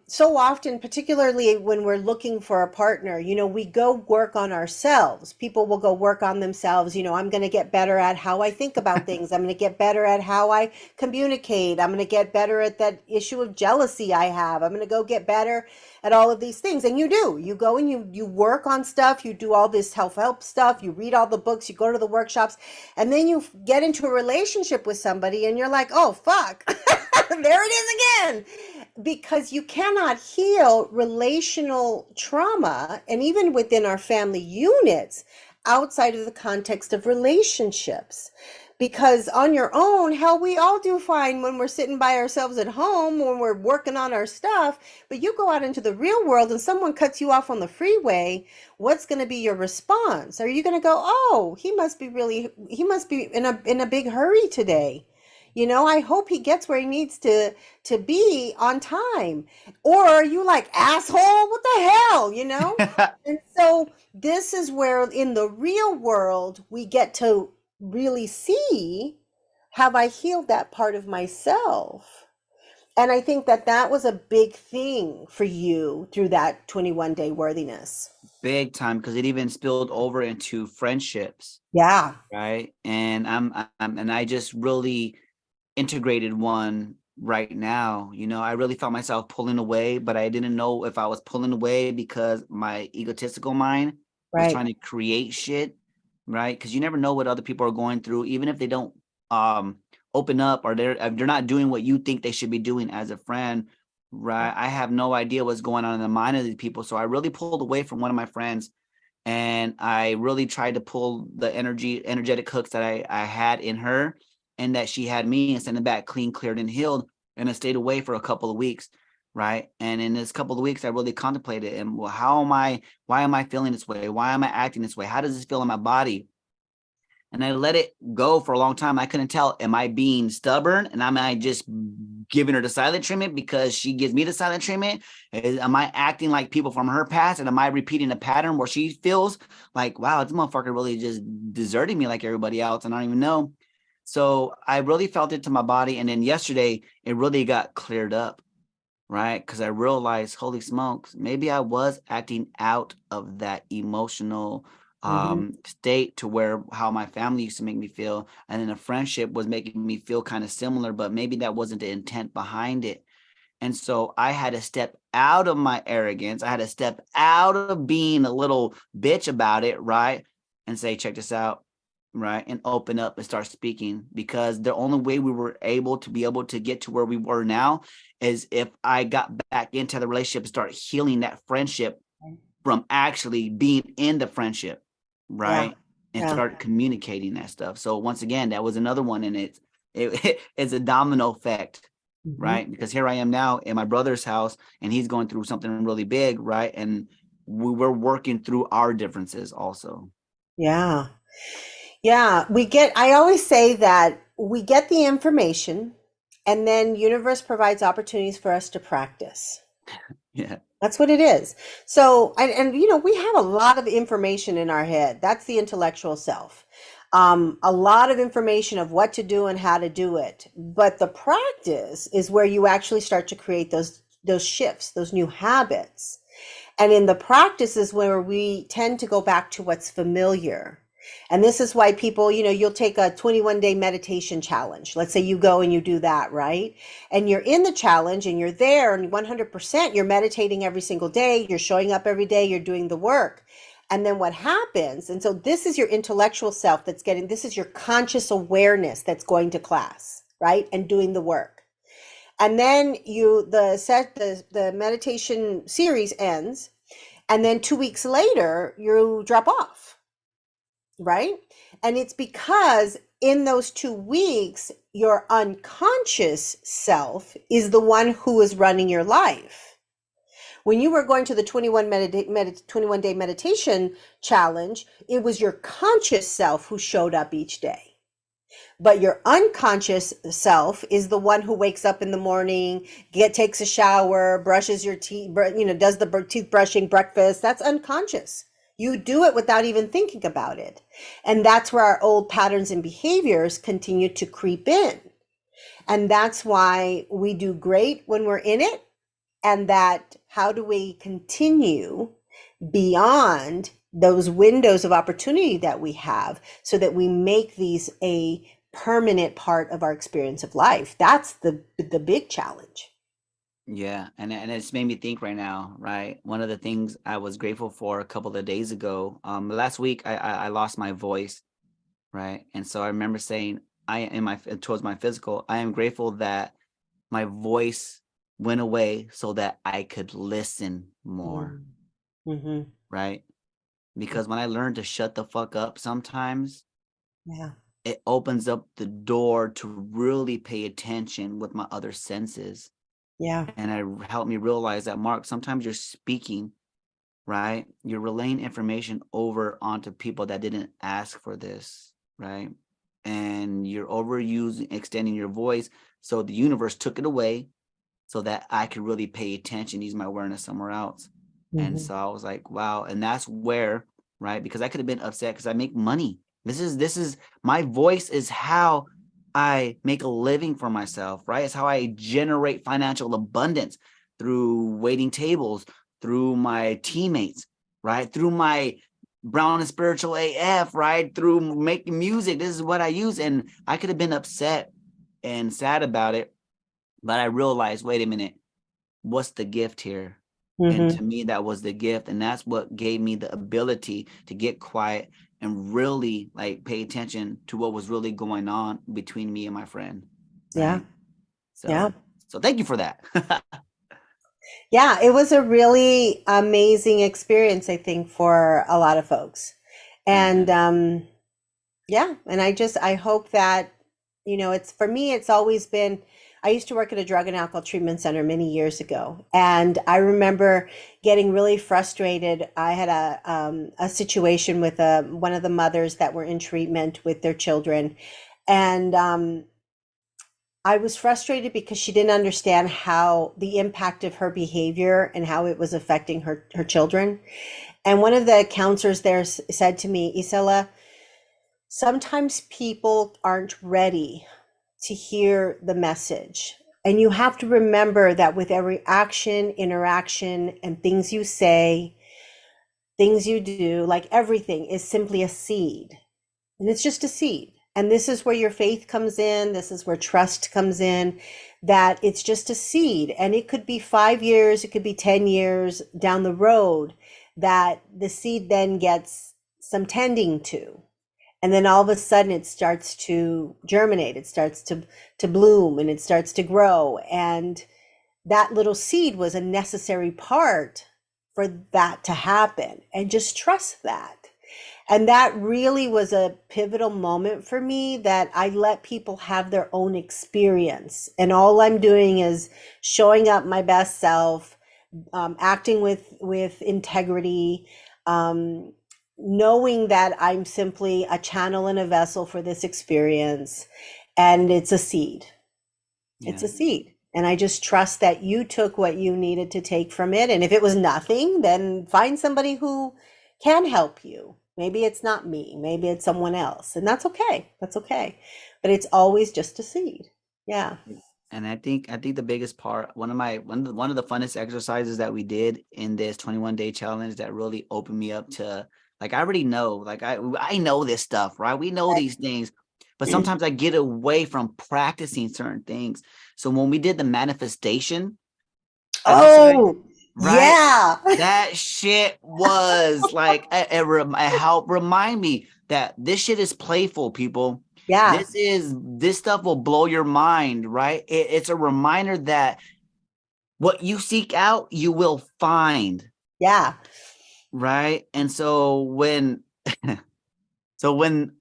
So often, particularly when we're looking for a partner, we go work on ourselves. People will go work on themselves. I'm going to get better at how I think about things. I'm going to get better at how I communicate. I'm going to get better at that issue of jealousy I have. I'm going to go get better at all of these things. And you do. You go and you work on stuff. You do all this self-help stuff. You read all the books. You go to the workshops. And then you get into a relationship with somebody and you're like, oh, fuck. There it is again, because you cannot heal relational trauma, and even within our family units, outside of the context of relationships. Because on your own, hell, we all do fine when we're sitting by ourselves at home, when we're working on our stuff. But you go out into the real world and someone cuts you off on the freeway, what's going to be your response? Are you going to go, oh, he must be in a big hurry today? I hope he gets where he needs to be on time. Or are you like, asshole, what the hell, And so this is where in the real world we get to really see, have I healed that part of myself? And I think that that was a big thing for you through that 21-day worthiness.
Big time, because it even spilled over into friendships.
Yeah.
Right. And and I just really integrated one right now. I really felt myself pulling away, but I didn't know if I was pulling away because my egotistical mind was
Right.
trying to create shit. Right. Because you never know what other people are going through, even if they don't um open up, or they're not doing what you think they should be doing as a friend. Right. I have no idea what's going on in the mind of these people. So I really pulled away from one of my friends, and I really tried to pull the energetic hooks that I had in her and that she had me, and send it back clean, cleared, and healed. And I stayed away for a couple of weeks. Right. And in this couple of weeks, I really contemplated, and well, why am I feeling this way? Why am I acting this way? How does this feel in my body? And I let it go for a long time. I couldn't tell, am I being stubborn and am I just giving her the silent treatment because she gives me the silent treatment? Am I acting like people from her past, and am I repeating a pattern where she feels like, wow, this motherfucker really just deserted me like everybody else, and I don't even know? So I really felt it to my body. And then yesterday, it really got cleared up. Right. Because I realized, holy smokes, maybe I was acting out of that emotional
Hmm.
state to where how my family used to make me feel. And then a friendship was making me feel kind of similar, but maybe that wasn't the intent behind it. And so I had to step out of my arrogance. I had to step out of being a little bitch about it, right? And say, check this out, right? And open up and start speaking, because the only way we were able to get to where we were now is if I got back into the relationship and start healing that friendship from actually being in the friendship,
Yeah.
right? and
Yeah.
start communicating that stuff. So once again, that was another one, and it's a domino effect,
Hmm.
right? Because here I am now in my brother's house, and he's going through something really big, right? And we're working through our differences also.
Yeah. Yeah. I always say that we get the information and then universe provides opportunities for us to practice.
Yeah.
That's what it is. So, we have a lot of information in our head. That's the intellectual self. A lot of information of what to do and how to do it. But the practice is where you actually start to create those shifts, those new habits. And in the practice is where we tend to go back to what's familiar. And this is why people, you'll take a 21-day meditation challenge. Let's say you go and you do that, right? And you're in the challenge and you're there and 100% you're meditating every single day. You're showing up every day. You're doing the work. And then what happens? And so this is your intellectual self this is your conscious awareness that's going to class, right? And doing the work. And then the meditation series ends, and then 2 weeks later you drop off, right? And it's because in those 2 weeks your unconscious self is the one who is running your life. When you were going to the 21 day meditation challenge, it was your conscious self who showed up each day. But your unconscious self is the one who wakes up in the morning, takes a shower, brushes your teeth, does the teeth brushing, breakfast. That's unconscious. You do it without even thinking about it. And that's where our old patterns and behaviors continue to creep in. And that's why we do great when we're in it. And that how do we continue beyond those windows of opportunity that we have so that we make these a permanent part of our experience of life? That's the big challenge.
Yeah, and it's made me think right now, right? One of the things I was grateful for a couple of days ago, last week I lost my voice, right? And so I remember saying, I in my towards my physical, I am grateful that my voice went away so that I could listen more,
Mm-hmm.
right? Because when I learned to shut the fuck up sometimes,
Yeah.
it opens up the door to really pay attention with my other senses.
Yeah.
And it helped me realize that, Mark, sometimes you're speaking, right? You're relaying information over onto people that didn't ask for this, right? And you're overusing, extending your voice. So the universe took it away so that I could really pay attention, use my awareness somewhere else. And
Mm-hmm.
so I was like, wow. And that's where, right? Because I could have been upset because I make money. This is my voice is how I make a living for myself, right? It's how I generate financial abundance through waiting tables, through my teammates, right? Through my brown and spiritual AF, right? Through making music. This is what I use. And I could have been upset and sad about it, but I realized, wait a minute, what's the gift here? And
Mm-hmm.
to me, that was the gift. And that's what gave me the ability to get quiet and really like pay attention to what was really going on between me and my friend.
Yeah.
Right.
Yeah.
So thank you for that.
Yeah. It was a really amazing experience, I think, for a lot of folks. And
Yeah.
yeah, and I hope that, it's for me, it's always been, I used to work at a drug and alcohol treatment center many years ago. And I remember getting really frustrated. I had a situation with one of the mothers that were in treatment with their children. And I was frustrated because she didn't understand how the impact of her behavior and how it was affecting her children. And one of the counselors there said to me, Isela, sometimes people aren't ready to hear the message. And you have to remember that with every action, interaction, and things you say, things you do, like everything is simply a seed. And it's just a seed. And this is where your faith comes in. This is where trust comes in, that it's just a seed. And it could be 5 years, it could be 10 years down the road that the seed then gets some tending to. And then all of a sudden it starts to germinate, it starts to bloom, and it starts to grow. And that little seed was a necessary part for that to happen. And just trust that. And that really was a pivotal moment for me, that I let people have their own experience. And all I'm doing is showing up my best self, acting with integrity, um, knowing that I'm simply a channel and a vessel for this experience. And it's a seed. It's
Yeah.
a seed. And I just trust that you took what you needed to take from it. And if it was nothing, then find somebody who can help you. Maybe it's not me, maybe it's someone else. And that's okay. That's okay. But it's always just a seed. Yeah.
And I think the biggest part, one of the funnest exercises that we did in this 21-day challenge that really opened me up to, like, I already know, like, I know this stuff, right? We know these things, but sometimes I get away from practicing certain things. So when we did the manifestation exercise,
Oh,
right?
yeah.
That shit was like it helped remind me that this shit is playful, people.
Yeah.
This stuff will blow your mind, right? It's a reminder that what you seek out, you will find,
Yeah.
right? And so when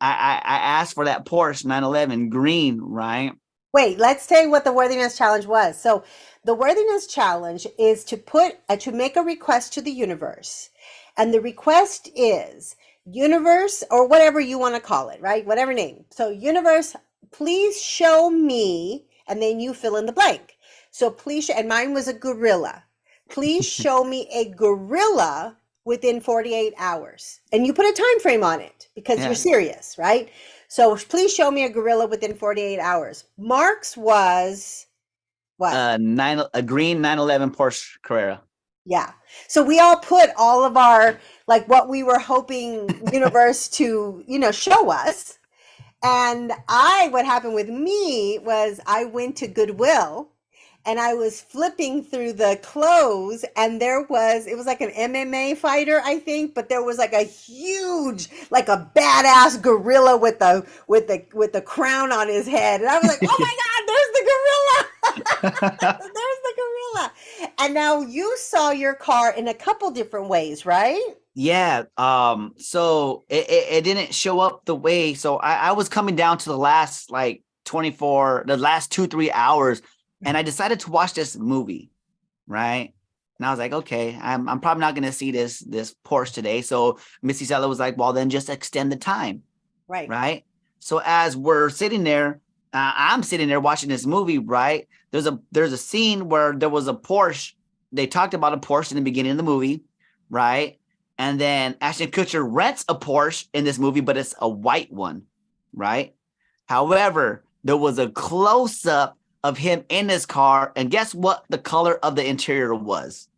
I asked for that Porsche 911 green, right?
Wait, let's tell you what the worthiness challenge was. So, the worthiness challenge is to to make a request to the universe. And the request is, universe, or whatever you want to call it, right? Whatever name. So, universe, please show me, and then you fill in the blank. So, please, and mine was a gorilla. Please show me a gorilla within 48 hours. And you put a time frame on it because you're
Yeah.
serious, right? So please show me a gorilla within 48 hours. Mark's was what?
A green 911 Porsche Carrera.
Yeah. So we all put all of our, like, what we were hoping universe to, show us. And what happened with me was I went to Goodwill and I was flipping through the clothes, and it was like an MMA fighter, I think, but there was like a huge, like a badass gorilla with the crown on his head. And I was like, "Oh my God, there's the gorilla." There's the gorilla. And now you saw your car in a couple different ways, right?
Yeah. So it didn't show up the way. So I was coming down to the last like the last 2-3 hours, and I decided to watch this movie, right? And I was like, okay, I'm probably not gonna see this Porsche today. So Missy Sella was like, well, then just extend the time,
Right.
right? So as we're sitting there, I'm sitting there watching this movie, right? There's a scene where there was a Porsche. They talked about a Porsche in the beginning of the movie, right? And then Ashton Kutcher rents a Porsche in this movie, but it's a white one, right? However, there was a close up of him in his car, and guess what the color of the interior was?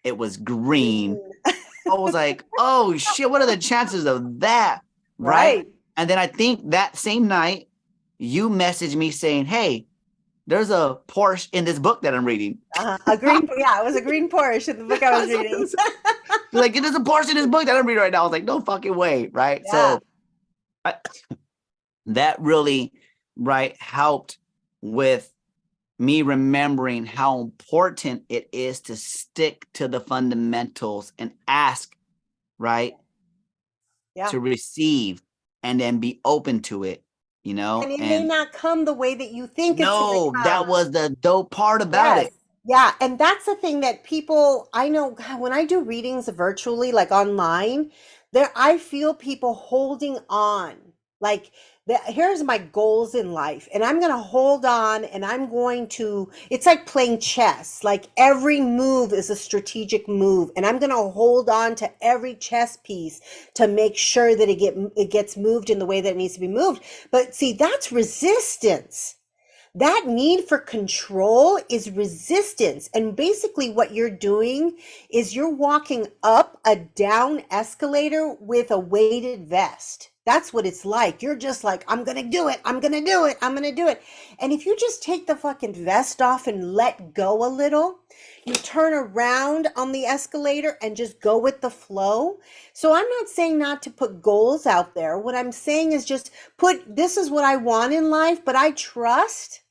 It was green. I was like, oh shit, what are the chances of that? Right.
Right.
And then I think that same night, you messaged me saying, hey, there's a Porsche in this book that I'm reading.
A green, yeah, it was a green Porsche in the book I was reading.
Like, there's a Porsche in this book that I'm reading right now. I was like, no fucking way. Right.
Yeah.
So that really, right, helped with me remembering how important it is to stick to the fundamentals and ask, right,
Yeah.
to receive and then be open to it,
And it may
and
not come the way that you think it's going to
no, that
come.
was the dope part about
Yes.
it.
Yeah. And that's the thing that people, I know, God, when I do readings virtually, like online, I feel people holding on. Like, here's my goals in life, and I'm going to hold on, and it's like playing chess. Like, every move is a strategic move, and I'm going to hold on to every chess piece to make sure that it gets moved in the way that it needs to be moved. But see, that's resistance. That need for control is resistance. And basically, what you're doing is you're walking up a down escalator with a weighted vest. That's what it's like. You're just like, I'm going to do it. I'm going to do it. I'm going to do it. And if you just take the fucking vest off and let go a little, you turn around on the escalator and just go with the flow. So I'm not saying not to put goals out there. What I'm saying is just this is what I want in life, but I trust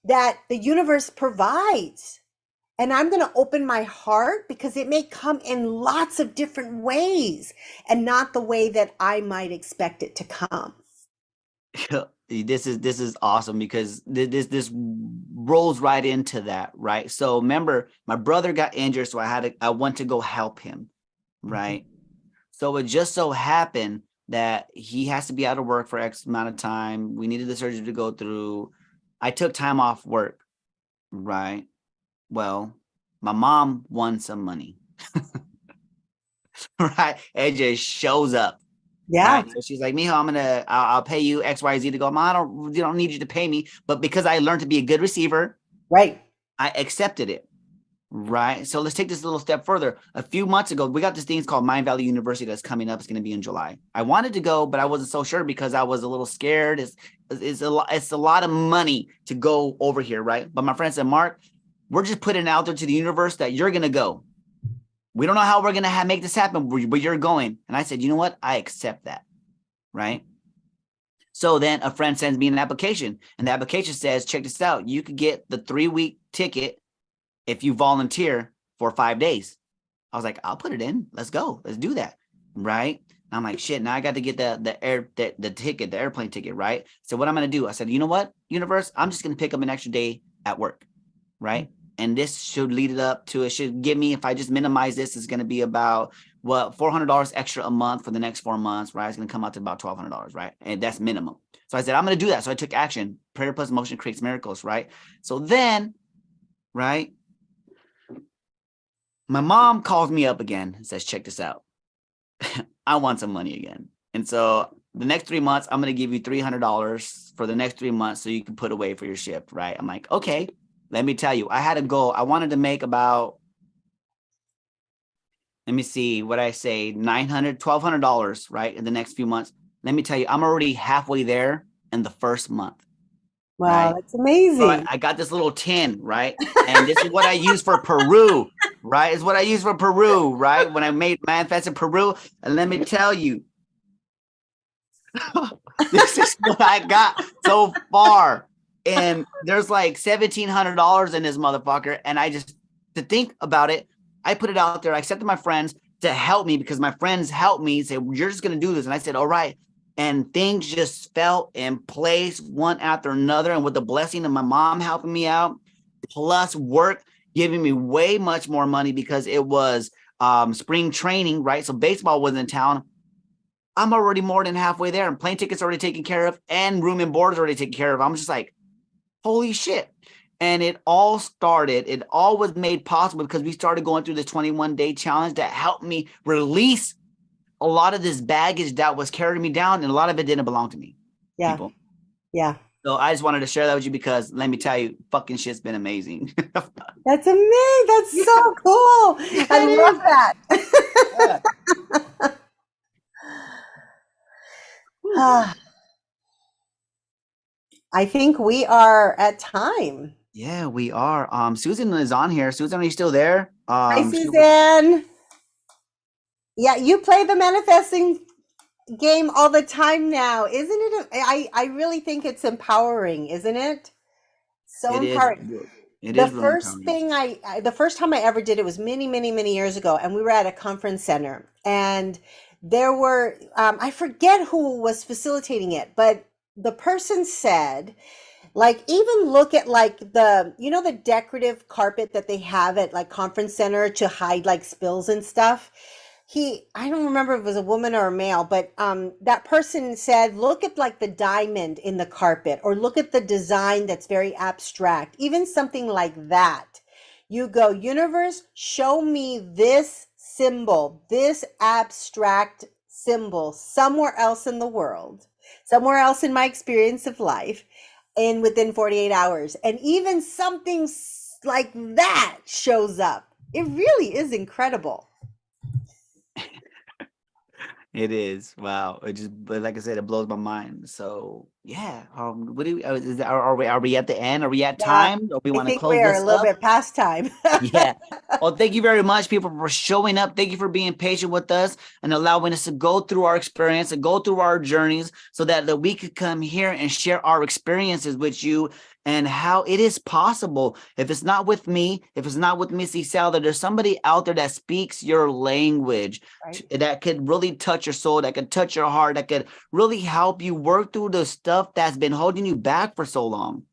that the universe provides. And I'm going to open my heart because it may come in lots of different ways and not the way that I might expect it to come.
This is awesome because this rolls right into that, right? So remember, my brother got injured, so I went to go help him, right? So it just so happened that he has to be out of work for X amount of time. We needed the surgery to go through. I took time off work, right? Well, my mom won some money, right? It just shows up.
Yeah.
Right. So she's like, Mijo, I'll pay you XYZ to go. Mom, you don't need you to pay me. But because I learned to be a good receiver,
Right.
I accepted it. Right. So let's take this a little step further. A few months ago, we got this thing called Mind Valley University that's coming up. It's going to be in July. I wanted to go, but I wasn't so sure because I was a little scared. It's a lot of money to go over here. Right. But my friend said, Mark, we're just putting it out there to the universe that you're going to go. We don't know how we're going to make this happen, but you're going. And I said, you know what? I accept that. Right. So then a friend sends me an application, and the application says, check this out. You could get the 3-week ticket if you volunteer for 5 days. I was like, I'll put it in. Let's go. Let's do that. Right. And I'm like, shit, now I got to get the ticket, the airplane ticket. Right. So what I'm going to do, I said, you know what, universe, I'm just going to pick up an extra day at work. Right. And this should lead it up to, it should give me, if I just minimize this, it's going to be about $400 extra a month for the next 4 months, right? It's going to come out to about $1,200, right? And that's minimum. So I said, I'm going to do that. So I took action. Prayer plus motion creates miracles, right? So then, right, my mom calls me up again and says, check this out. I want some money again. And so the next 3 months, I'm going to give you $300 for the next 3 months so you can put away for your shift, right? I'm like, okay, let me tell you, I had a goal. I wanted to make about, let me see what I say, $1,200, right? In the next few months. Let me tell you, I'm already halfway there in the first month,
Wow,
right?
that's
So
amazing.
I got this little tin, right? And this is what I use for Peru, right? It's what I use for Peru, right? When I made manifest in Peru. And let me tell you, this is what I got so far. And there's like $1,700 in this motherfucker. And I just, to think about it, I put it out there. I accepted my friends to help me because my friends helped me say, you're just going to do this. And I said, all right. And things just fell in place one after another. And with the blessing of my mom helping me out, plus work giving me way much more money because it was spring training, right? So baseball was in town. I'm already more than halfway there, and plane tickets already taken care of, and room and board is already taken care of. I'm just like, holy shit. And it all was made possible because we started going through the 21-day challenge that helped me release a lot of this baggage that was carrying me down, and a lot of it didn't belong to me,
Yeah.
people.
Yeah.
So I just wanted to share that with you because let me tell you, fucking shit's been amazing.
That's amazing. That's so cool. I love that.
Yeah.
I think we are at time.
Yeah, we are. Susan is on here. Susan, are you still there?
Hi, Suzanne. Yeah, you play the manifesting game all the time now, isn't it? I really think it's empowering, isn't it? So
It is.
empowering.
It
The
is really
first
empowering.
thing the first time I ever did it was many, many, many years ago, and we were at a conference center, and there were I forget who was facilitating it, but the person said, like, even look at like the decorative carpet that they have at like conference center to hide like spills and stuff. I don't remember if it was a woman or a male, but that person said, look at like the diamond in the carpet, or look at the design that's very abstract, even something like that. You go, universe, show me this symbol, this abstract symbol somewhere else in the world, somewhere else in my experience of life, and within 48 hours. And even something like that shows up. It really is incredible.
It is. Wow. It just, but like I said, it blows my mind. So Yeah. What do we, are we at the end? Are we at
Yeah,
time? Or we
I
want to
think we
close
are a
this
little
up?
bit past time.
Yeah. Well, thank you very much, people, for showing up. Thank you for being patient with us and allowing us to go through our experience and go through our journeys so that we could come here and share our experiences with you and how it is possible. If it's not with me, if it's not with Missy Sal, that there's somebody out there that speaks your language
Right.
that could really touch your soul, that could touch your heart, that could really help you work through the stuff that's been holding you back for so long.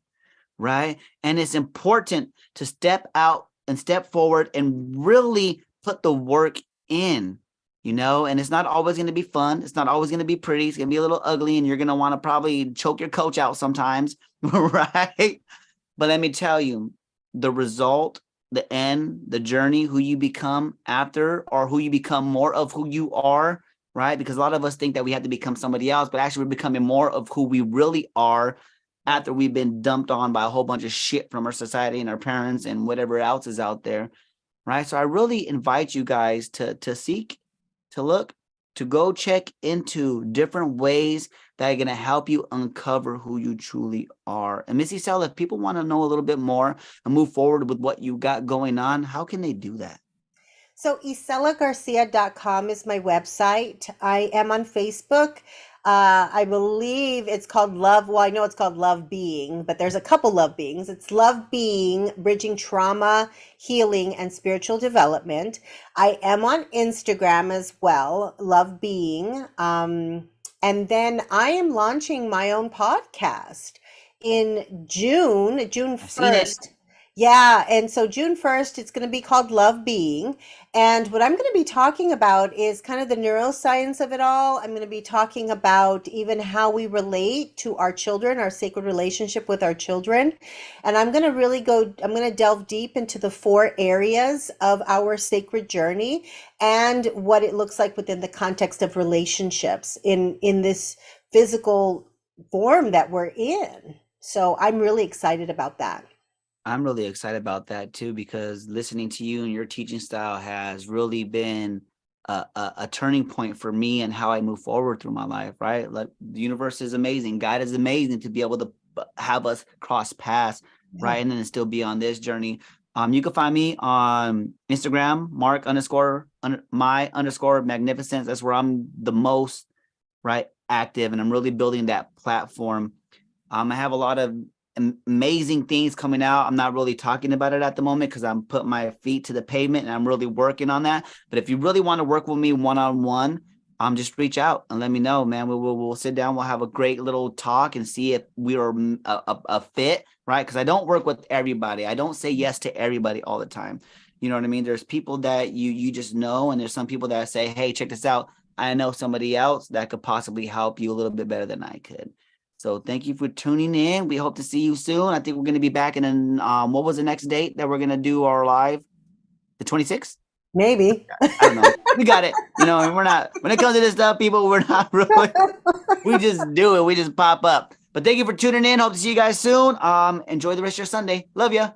Right. And it's important to step out and step forward and really put the work in, and it's not always going to be fun. It's not always going to be pretty. It's going to be a little ugly and you're going to want to probably choke your coach out sometimes. Right. But let me tell you, the result, the end, the journey, who you become after, or who you become more of who you are, right? Because a lot of us think that we have to become somebody else, but actually we're becoming more of who we really are
Yeah.
after we've been dumped on by a whole bunch of shit from our society and our parents and whatever else is out there, right? So I really invite you guys to seek, to look, to go check into different ways that are going to help you uncover who you truly are. And Missy Sal, if people want to know a little bit more and move forward with what you got going on, how can they do that?
So iselagarcia.com is my website. I am on Facebook. I believe it's called Love. Well, I know it's called Love Being, but there's a couple Love Beings. It's Love Being, Bridging Trauma, Healing, and Spiritual Development. I am on Instagram as well, Love Being. And then I am launching my own podcast in June
I've seen it.
1st. Yeah, and so June 1st, it's going to be called Love Being. And what I'm going to be talking about is kind of the neuroscience of it all. I'm going to be talking about even how we relate to our children, our sacred relationship with our children. And I'm going to delve deep into the 4 areas of our sacred journey and what it looks like within the context of relationships in this physical form that we're in. So I'm really excited about that.
I'm really excited about that too, because listening to you and your teaching style has really been a turning point for me and how I move forward through my life, right? Like the universe is amazing. God is amazing to be able to have us cross paths,
Yeah.
right? And then still be on this journey. You can find me on Instagram, my magnificence. That's where I'm the most, right, active, and I'm really building that platform. I have a lot of amazing things coming out. I'm not really talking about it at the moment because I'm putting my feet to the pavement and I'm really working on that. But if you really want to work with me one-on-one, just reach out and let me know, man. We'll sit down. We'll have a great little talk and see if we are a fit, right? Because I don't work with everybody. I don't say yes to everybody all the time. You know what I mean? There's people that you just know, and there's some people that say, hey, check this out. I know somebody else that could possibly help you a little bit better than I could. So thank you for tuning in. We hope to see you soon. I think we're going to be back in what was the next date that we're going to do our live? The 26th?
Maybe.
I don't know. We got it. And we're not, when it comes to this stuff, people, we're not really, we just do it. We just pop up. But thank you for tuning in. Hope to see you guys soon. Enjoy the rest of your Sunday. Love you.